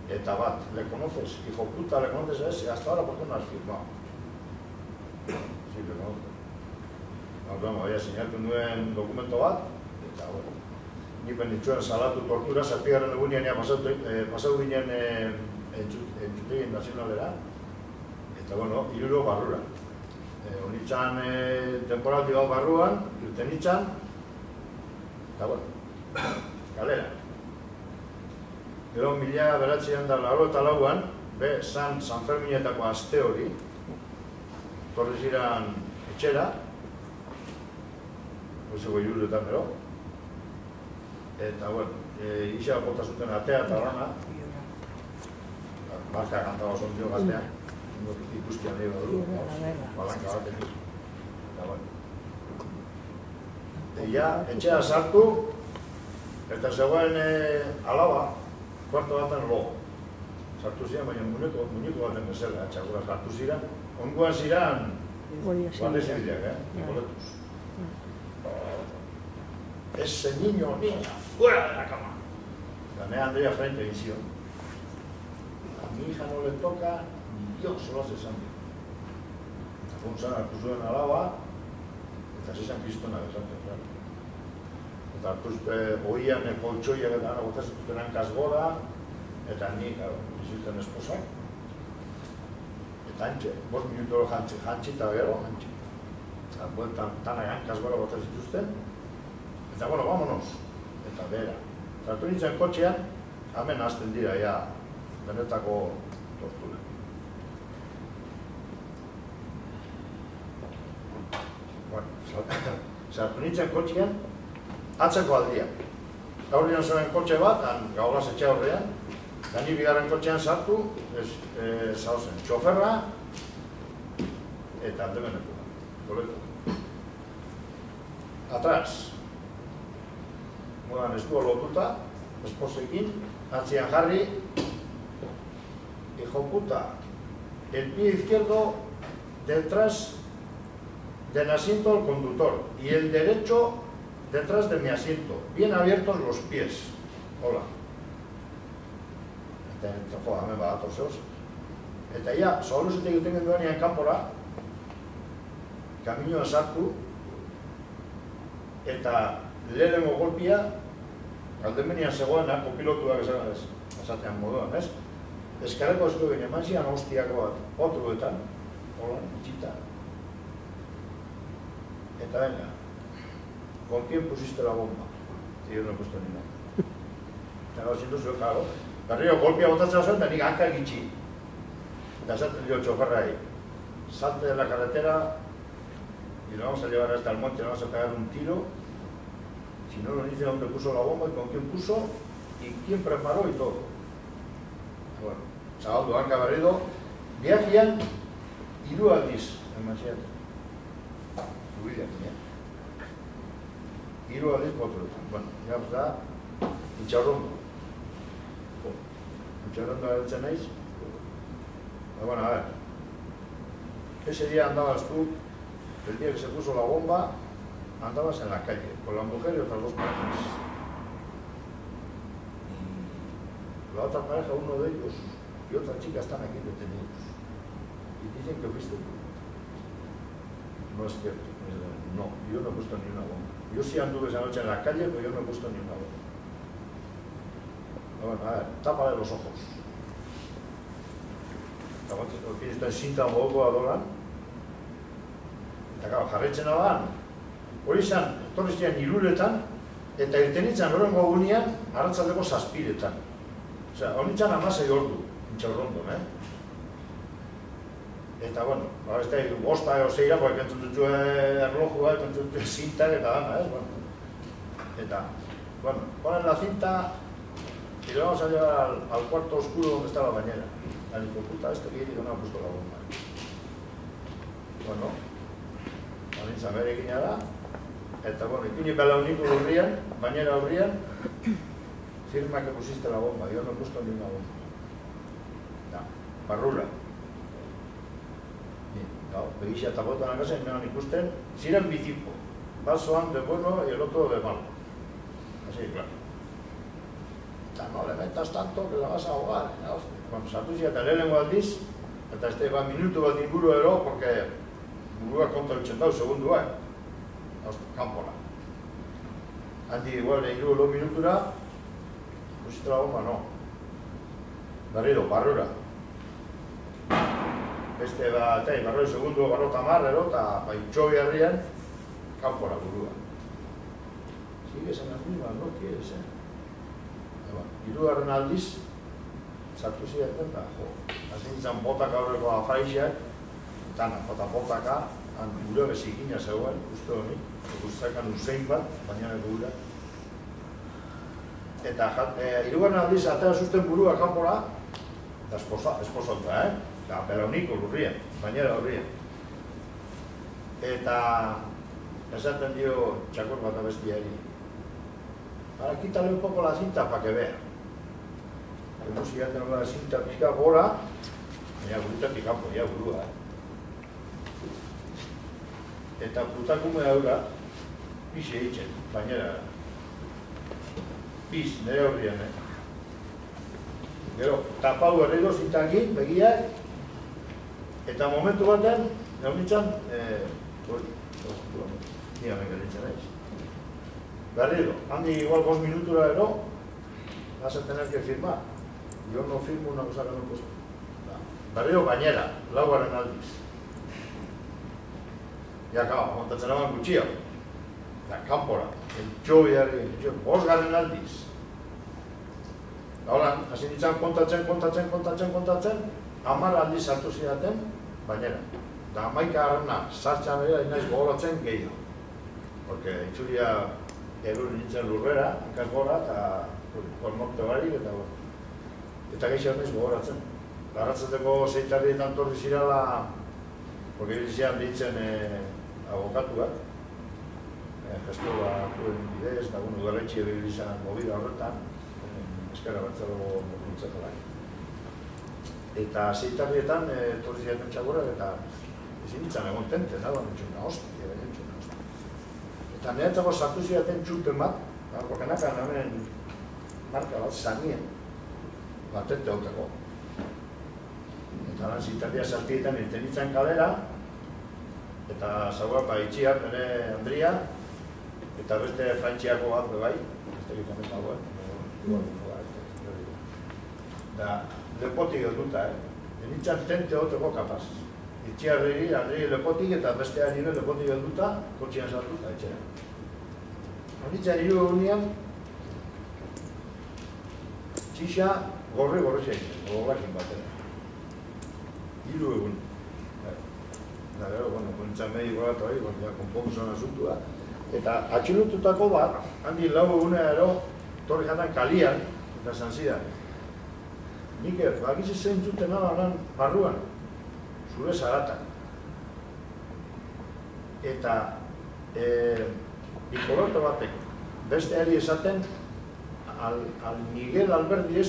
eta bat, le conoces, hijo puta, le conoces a ese, hasta ahora, ¿por qué no has firmado? Sí, le conozco. Vamos, sinatu nuen dokumento bat, eta, bueno, nipen dituen salatu tortura, zazpigarren egunean pasau ginen entzutegin nazionalera, eta, bueno, iruro barrura. Honitzan temporaldi bat barruan, irten itzan, eta, bueno, kalera. Gero 1984an, San Ferminetako aste hori, torri ziren etxera, goizeko juruetan gero, eta, bueno, isa bota zuten atea eta lana, barka kantaba zontzio gaztean, ikustian nahi badu, balanka batetik, eta, bueno. Etxera sartu, eta zegoen alaba, kuarto baten logo. Sartu ziren, baina muñeko baten bezala, txakura sartu ziren. Ongoan ziren, guardia zibilak, Nicoletus. Ese niño, niña, fuera de la cama. Gané a Andrea frente egin zion. A mi hija no le toca, ni Dios se lo hace sangre. Eta funtzan hartu zuen alaba, eta zizan kristona bezante, claro. Eta hartuzte oian koltsoiak eta gota zituzten hankaz gora, eta nik, bizuten esposak. Eta hantxe, 5 minuto jantzi eta gero, hantxe. Eta bueltan tanak hankaz gora gota zituzten. Eta, bueno, vámonos. Eta bera. Zartu nintzen kotxean, hemen hasten dira, ja, benetako tortura. Bueno, zartu nintzen kotxean, atzeko aldia. Gaurrian zuen kotxe bat, gaulaz etxe horrean, eta ni bigarren kotxean sartu, zauzen txoferra, eta handemeneko, boleto. Atrás. Modan eskuo lotuta, esposekin, atzian jarri, hijo puta, el pie izquierdo detrás del asiento del conductor y el derecho detrás de mi asiento, bien abiertos los pies. Hola. Eta joda, hemen badatoz zehoz. Eta ia, zauluzetek egiten duenean kanpora, kaminoan sartu, eta lehenengo golpia, aldemenian zegoena, kopilotuak esatean moduan, ez? Eskareko esku egin eman zian hostiako bat, otruetan, hola, itxita. Eta venga, ¿con quién pusiste la bomba? Y yo no he puesto ni nada. Eta gauzien duzu, claro, Berriro golpea botatzen zuen, eta nik hanka gitxi. Eta esaten dio txoferrai, salte de la carretera y lo vamos a llevar hasta el monte, le vamos a pegar un tiro. Si no nos dice dónde puso la bomba y con quién puso y quién preparó y todo. Bueno, zabaldu hanka berriro, viajean 3 aldiz, imagínate. Zubideak, 3 aldiz botuetan. Bueno, digamos da, Intxaurrondo. Intxaurrondo agertzen naiz. Bueno, a ver. Ese día andabas tú, el día que se puso la bomba, andabas en la calle, con la mujer y otras 2 parejas. Y la otra pareja, uno de ellos y otra chica están aquí detenidos. Y dicen que fuiste tú. No es cierto. No, yo no he puesto ni una bomba. Yo sí anduve esa noche en la calle, pero yo no he puesto ni una bomba. Bueno, a ver, tápale los ojos. Eta zintan gogoa dolan. Eta jarretzen aban. Hori izan, etorri ziren 3 eta irtenitzen horrengo gunean, arratzaldeko 7. Osea, honitzen 16 ordu, Intxaurrondon, Eta, bueno, beste 5 edo 6 porque entzun dut erlojua, entzun dut zintak eta dana, Eta, bueno, ponen la cinta y le vamos a llevar al cuarto oscuro donde está la bañera. Al hijo puta este que no ha puesto la bomba. Bueno, banintzen bere egina da, eta, bueno, ipini belauniko urrian, bañera urrian, firma que pusiste la bomba, yo no he puesto ni una bomba. Da, barrura. Begixia eta botan akasa, menan ikusten, ziren bizipo, basoan de bueno y el otro de malo. Así, claro. No le metas tanto que la vas a ahogar. Bueno, sartu zia eta lehenengo aldiz, eta este minutu bat inguru ero, porque buruak konta dutzen dau, segunduak. Kanpora. Handi igual, 3 minutura, pusiste la bomba, no. Berriro, barrura. Beste bat, barroi segundu, barro tamar, ero, eta baitxobi herrian, kanpora burua. Sigues en las mismas, no quieres, 3. aldiz, sartu zidaten da, hasi nintzen botak aurreko afaixiak, dana, botaka, gure bezikina zegoen, uste honi, guztakan usein bat, bainaneko gura. Eta 3. aldiz, atera zuzten burua kanpora, eta esposonta, eta belauniko lurrien, bainera lurrien. Eta esaten dio txakor bat abestiari, ahora quítale un poco la cinta para que vea. Como si ya tengo la cinta pizka gora, baina gurutatik kanpo, ja burua. Eta putakume daura, pix egiten, bainera. Pix, nire horrien, Gero, tapau berriro zintakin, begiak, eta momentu baten, neunitzen, ni hemen gelitzen naiz. Berriro, handi igual 5 minutura ero, vas a tener que firmar. Yo no firmo una cosa que no he puesto. Berriro bainera, 4. aldiz. Ya acaba, montatzen eman gutxia. Eta kanpora, entxobiari, 5. aldiz. Eta holan, hasi nintzen kontatzen, 10 aldiz sartu zidaten, bainera. Eta 11. sartxan bera, inaiz gogoratzen gehiago. Porque itxuria erur nintzen lurrera, hankaz gora, eta kornorte barik, eta gehiago nahiz gogoratzen. Larratzateko 6 tardietan torri zirala, porque irizian ditzen abokatuak, gestora duen bidez, eta udaletxe irizan movida horretan, eskara bertzalo mokuntzakalak. Eta 6 tardietan torri ziren txagora, eta ezin nintzen egon tente, nada, nintzen hostia, eta niretzako sartu zidaten txulpen bat, borkenakan hemen marka bat zanien, batente hauteko. Eta lan zintardia sartietan irten nintzen kalera, eta zagoak itxiak nire Andria, eta beste frantziako bat bebai, beste egiten dagoen, eta lepotik eduta, nintzen tente hauteko kapaz. Itxiarri, Andri lepotik eta bestean nire lepotik eduta, kotxean sartu eta etxera. Nintzen 3 egunean, txixa, gorri egin, gorrakin batera. 3 egun. Eta gero, kontxan mediko bat hori, konponzioan asuntua. Eta atxilotutako bat, handi 4 egunea ero, torri jatan kalian, eta esan zidan. Mikel, bakizi zeintzuten lan barruan, zure zaratan. Eta Ikolota batek, beste ari esaten, al Miguel Alberdi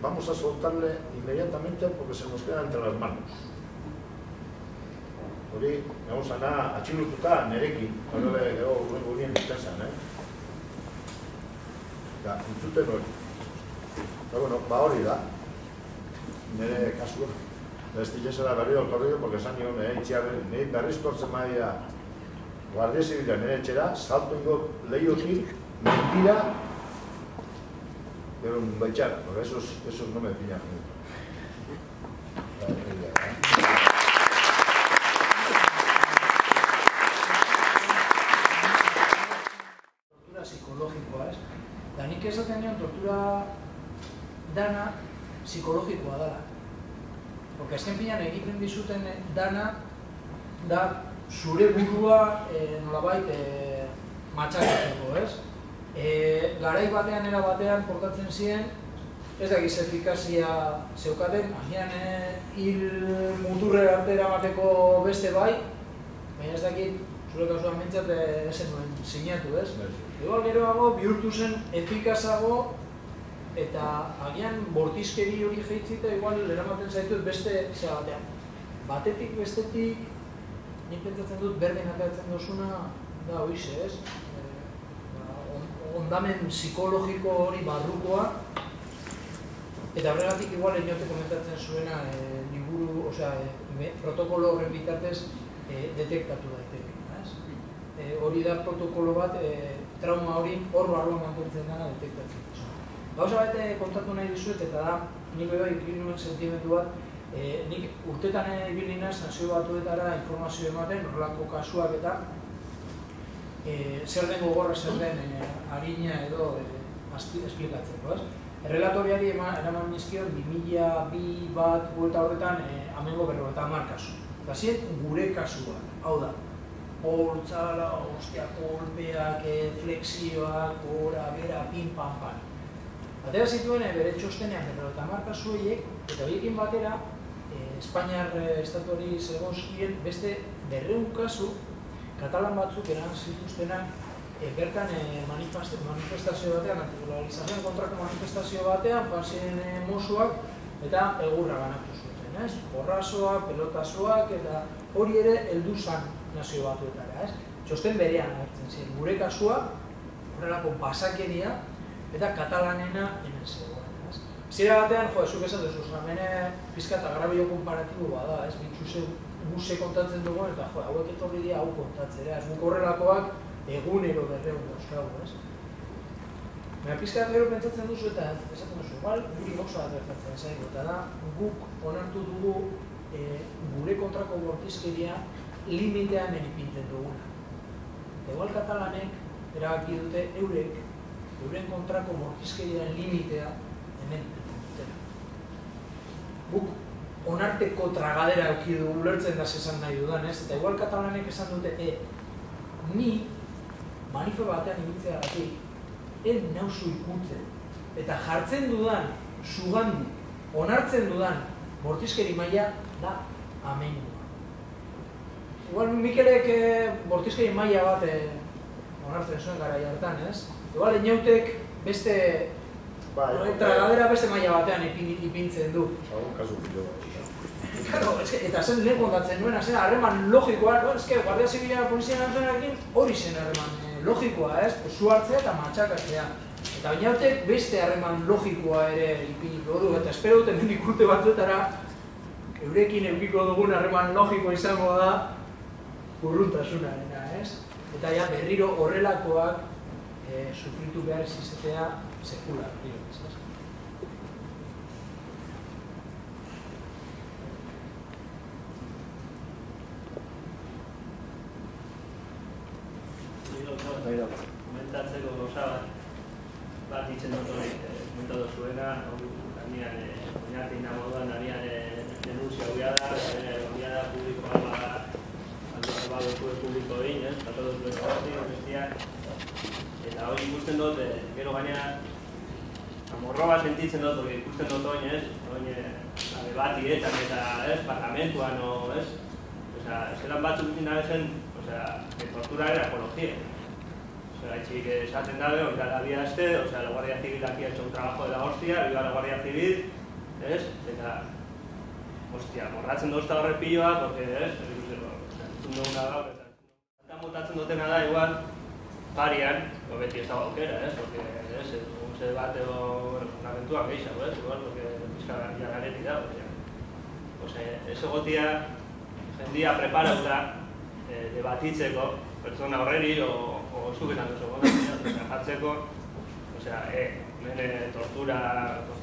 vamos a soltarle inmediatamente porque se nos queda entre las manos. Hori, egon zana, atxilututa nerekin, gero gurien ikazan, Eta, entzuten hori. Eta, bueno, hori da. Nire kasua. Bestilezera berriro torrio, porque esan nion, nire berriz tortzen maia Guardia Zibila nire etxera, salto ingo lehiotik, mentira, pero baitxara, porque esos no me pillan. Tortura psikologikoa, ez? Da nik esaten nion tortura dana psikologikoa dela. Porque azken finean egiten dizuten dana da zure burua nolabait matxakatzeko, ez? Garai batean, era batean, portatzen ziren, ez dakiz efikazia zeukaten, agian hil muturrera arte eramateko beste bai, baina ez dakit, zure kasuan mintzat ezen nuen sinatu, ez? Igual geroago bihurtu zen efikazago eta agian bortizkeri hori jeitzita igual eramaten zaitut beste zea batean. Batetik, bestetik, nik pentsatzen dut berdin ateratzen duzuna da hoize, ez? Ondamen psikologiko hori barrukoa eta horregatik igual inote komentatzen zuena liburu, protokolo horren bitartez detektatu daiteke, ez? Hori da protokolo bat, trauma hori hor barruan mantentzen dena detektatzen duzu. Gauza bat kontatu nahi dizuet eta da, nik bai ikili nuen sentimendu bat, nik urtetan ibili naiz Nazio Batuetara informazio ematen, horrelako kasuak eta zer den gogorra, zer den harina edo esplikatzeko, ez? Errelatoriari eraman nizkion 2002 bat buelta horretan amengo 50 kasu. Eta ziren gure kasuak, hau da, holtzala, kolpeak, flexioak, gora, bera, pin, pan, pan. Atera zituen bere txostenean 50 kasu horiek, eta horiekin batera, Espainiar estatuari zegozkien beste 200 kasu katalan batzuk eran zituztenak bertan manifestazio batean, antikolonializazioen kontrako manifestazio batean, pasien mosuak eta egurra banatu zuten, ez? Borrasoak, pelotasoak eta hori ere heldu zan Nazio Batuetara, ez? Txosten berean hartzen ziren, gure kasua, horrelako basakeria eta katalanena hemen zegoen. Zira batean, zuk esan duzu, mene pizka eta grabio komparatibo bada, ez? Bitxuse guse kontatzen dugu eta hauek etorri dira hau kontatzera, ez? Guk horrelakoak egunero berreun dauzkagu, ez? Baina pizka gero pentsatzen duzu eta esaten duzu, igual guri gauza bat gertatzen zaigu, eta da guk onartu dugu gure kontrako bortizkeria limitean ipintzen duguna. Eta igual katalanek erabaki dute euren kontrako bortizkeriaren limitea hemen dutela. Guk onarteko tragadera euki dugu ulertzen da esan nahi dudan, ez? Eta igual katalanek esan dute, ni manife batean ibiltzeagatik, nauzu ikutzen, eta jartzen dudan, sugandi, onartzen dudan bortizkeri maila da amendua. Igual Mikelek bortizkeri maila bat onartzen zuen garai hartan, ez? Igual inautek beste tragadera beste maila batean ipintzen du. Algun kasu pilo bat. Eta zen lehen kontatzen nuena, zen harreman logikoa, Guardia Zibila polizian antzenarekin hori zen harreman logikoa, ez? Zu hartzea eta matxakatzea. Eta inautek beste harreman logikoa ere ipiniko du, eta espero duten mendik urte batzuetara eurekin eukiko dugun harreman logikoa izango da urruntasunarena, ez? Eta ja berriro horrelakoak sufritu behar izatea sekula. Komentatzeko gauza bat ditzen dut hori, komentatu zuena, oinartzen da moduan danian denuntzia huia da, huia da publikoa badotu publiko egin, tratatu duen gauzi, bestia. Eta hori ikusten dut, gero gainera, morro bat sentitzen dut, hori ikusten dut oin debatietan eta parlamentuan, zelan batzuk nabezen, tortura era ecología. Ahí que esaten dabe, hori da bi aste, la Guardia Civil aquí ha hecho un trabajo de la hostia, viva la Guardia Civil, eta, hostia, morratzen dozta horre piloa, porque, entzun duguna gaur, eta motatzen dutena da, igual, parian, beti ez dago aukera, porque, un debate o una aventura gehiago, igual, porque pizka jararetik da, ez egotia, jendia preparauta, debatitzeko, pertsona horreri, o zubetan duzu jartzeko, mene tortura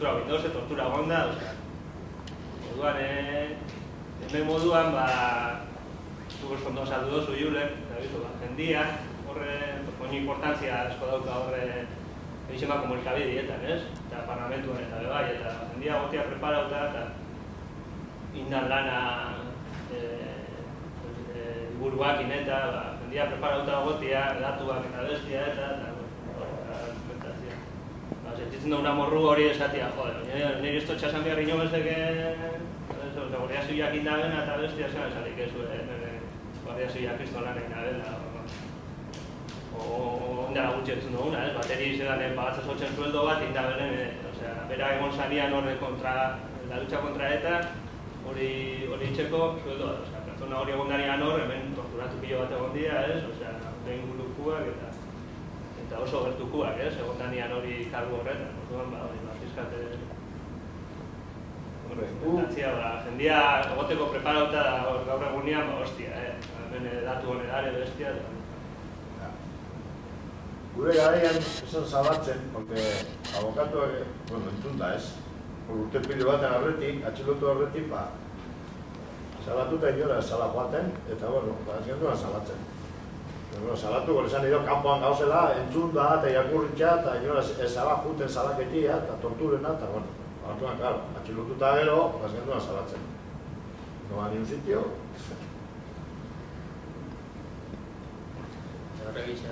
bindoze, tortura gonda, moduan, hemen moduan, zuk ondo saldu dozu Julen, jendia, horre, oin importantzia asko dauka horre, egizema komunikabidietan, eta parlamentuan eta bebai, eta jendia gotia preparauta, eta indan lana, buruakin eta jendia preparauta gotia, datuak eta bestia eta dokumentazioa. Sentitzen da una morru hori esatia, nire esto txasan behar ino bezeke Guardia Zibilak indaben eta bestia zean esalik ez Guardia Zibilak kristolan egin abela. Ondara gutxi entzun duguna, bateri zedan pagatzen zotzen sueldo bat indabenen, bera egon zanian horre kontra, la lucha kontra eta hori itxeko sueldo bat. Pertsona hori egon danian hor, hemen torturatu pilo bat egon dira, behin gurukuak eta oso gertukuak, egon danian hori kargu horretan. Orduan, hori bazizkate... Komentatzia, jendia egoteko preparauta gaur egunean, hostia, hemen datu honedare bestia. Gure garaian esan zabatzen, porque abokatuak, entzun da ez, urte pilo baten aurretik, atxilotu aurretik, salatuta inola sala joaten, eta, azken duan salatzen. Salatu, gore esan edo, kanpoan gauzela, entzun da, eta irakurritxa, eta inola sala juten salaketia, eta torturena, eta, batuan, claro, atxilotuta gero, azken duan salatzen. No va ni un sitio. Horregitza,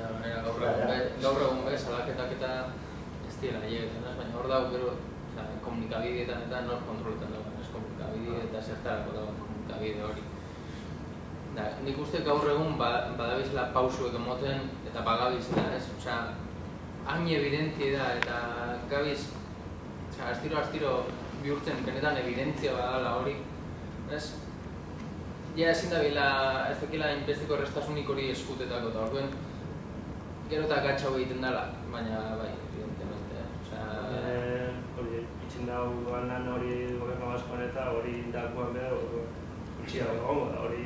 gaur egun bez, salaketak eta ez dira hilegetan, baina hor dago gero komunikabideetan eta nor kontroletan dagoen, komunikabide eta zertarako dagoen komunikabide hori. Nik uste gaur egun badabizela pausuek emoten eta bagabizela, ez? Hain evidentie da eta gabiz, astiro bihurtzen benetan evidentzia badala hori, ez? Ja ezin da bila, ez dakila inbesteko errestasunik hori eskutetako eta orduen gero eta gatxau egiten dela, baina bai, evidentemente. Hori, itxin dagoan lan hori gobernu baskoan eta hori dagoan behar, utxia gongo da, hori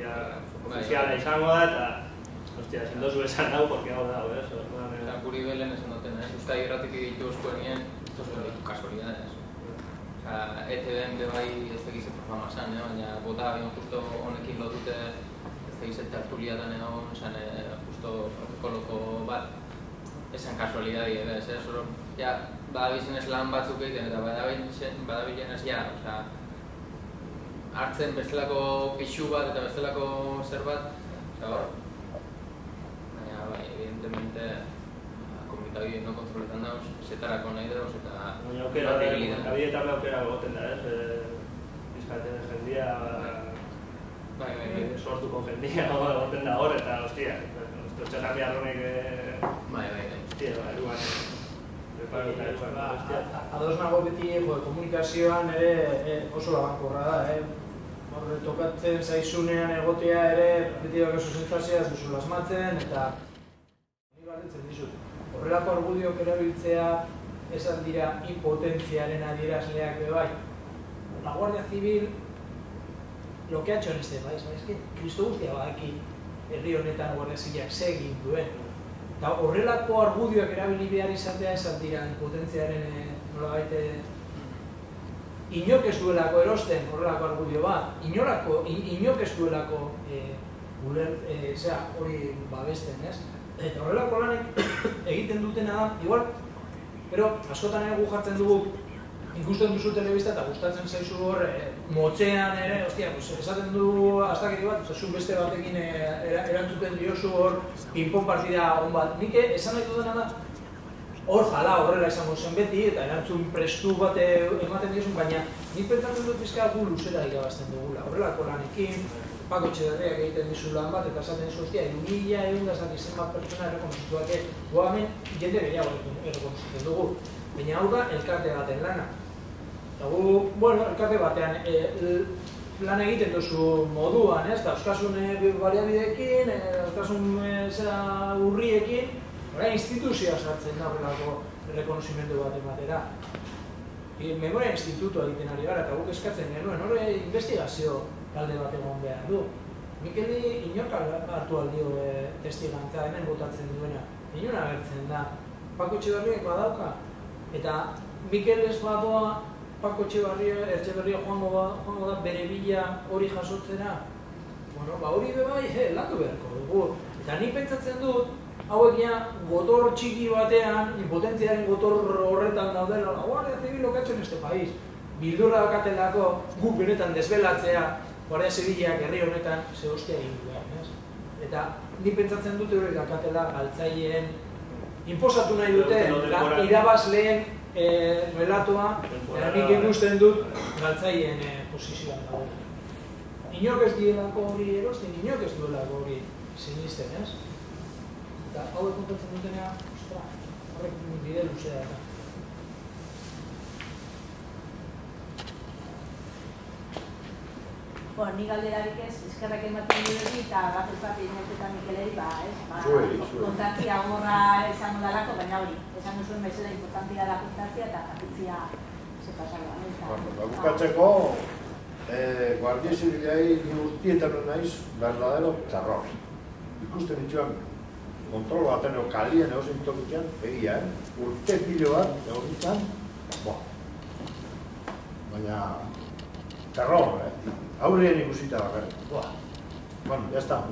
ofiziala izango da eta hostia, ezin dozu esan dago, porque hau dago, ez? Guri belen esan duten, Euskadi Irratik egitu oskoenien, ez da ditu kasualidades. ETV-en bebai ez dakize programa zan, baina bota abion justo honekin lotute ez dakize tertuliatan egon, justo protokoloko bat, esan kasualidadi ez, solo, ja, badabizenez lan batzuk egiten eta badabizenez ja, hartzen bestelako pixu bat eta bestelako zer bat, hor, baina bai, evidentemente, komunikabide no kontroletan dauz, zetarako nahi dauz eta... Baina aukera goten da, bizkaten jendia, sortuko jendia goten da hor eta, hostia, txasak behar honek... Hostia, eruan, preparuta eruan, hostia. Ados nago beti komunikazioan ere oso labankorra da, Horre tokatzen zaizunean egotea ere, beti dago sensazioa duzu asmatzen eta... Ni galdetzen dizut. Horrelako argudioak erabiltzea esan dira impotentziaren adierazleak bebai. La Guardia Civil lo que ha hecho en este país, es que Kristo guztia badaki herri honetan Guardia Zibilak segin duen. Eta horrelako argudioak erabili behar izatea esan dira impotentziaren nolabait inok ez duelako erosten horrelako argudio bat, inok ez duelako hori babesten, ez? Eta horrelako lanek egiten dutena da, igual, pero askotan gu jartzen dugu ikusten duzu telebista eta gustatzen zaizu hor, motzean ere, ostia, esaten du astakeri bat, zu beste batekin erantzuten diozu hor, ping-pong partida on bat. Nik esan nahi dudana da, hor jala horrela izango zen beti, eta erantzun prestu bat ematen diozun, baina nik pentsatzen dut pizka gu luzera irabazten dugula. Horrelako lanekin, Pako Etxeberriak egiten dizu lan bat, eta esaten dizu, ostia, 1.000 zenbat pertsona errekonozituak, hemen jende gehiago errekonozitzen dugu. Baina hau da, elkarte baten lana. Eta gu, bueno, elkarte batean lan egiten duzu moduan, ez? Euskasun baliabideekin, euskasun urriekin, instituzioa sartzen da horrelako errekonozimendu bat ematera. Memoria institutua egiten ari gara, eta guk eskatzen genuen, horre investigazio talde bat egon behar du. Mikeli inork hartu aldio testigantza hemen botatzen duena. Inon agertzen da. Pako Etxeberriak badauka. Eta Mikel ez badoa Pako Etxeberria joango da bere bila hori jasotzera. Bueno, hori bebai, landu beharko dugu. Eta nik pentsatzen dut, hauek ja gotor txiki batean, impotentziaren gotor horretan daudela, Guardia Civil lo que ha hecho en este país. Bildurra dakatelako guk benetan desbelatzea, Guardia Zibilak herri honetan ze hostia egin behar. Eta nik pentsatzen dut hori dakatela galtzaileen inposatu nahi dute irabazleen relatoa, eta nik ikusten dut galtzaileen posizioan dago. Inork ez dielako hori erosten, inork ez duelako hori sinisten, ez? Eta hauek kontatzen dutenea, ostra, horrek bide luzea eta. Bueno, ni galderarik ez, eskerrak ematen dut eta gazuzat Inoiz eta Mikeleri, kontantzia gorra izango dalako, baina hori, esan duzuen bezala importantzia da kontantzia eta jakitzia ze pasarua. Bukatzeko, Guardia Zibilai urtietan naiz verdadero terror. Ikusten dituen kontrol baten edo kalien egozen tokitean, egia, urte pilo bat egon ditzen, baina terror, aurrien ikusita bakarrik. Bueno, ya está.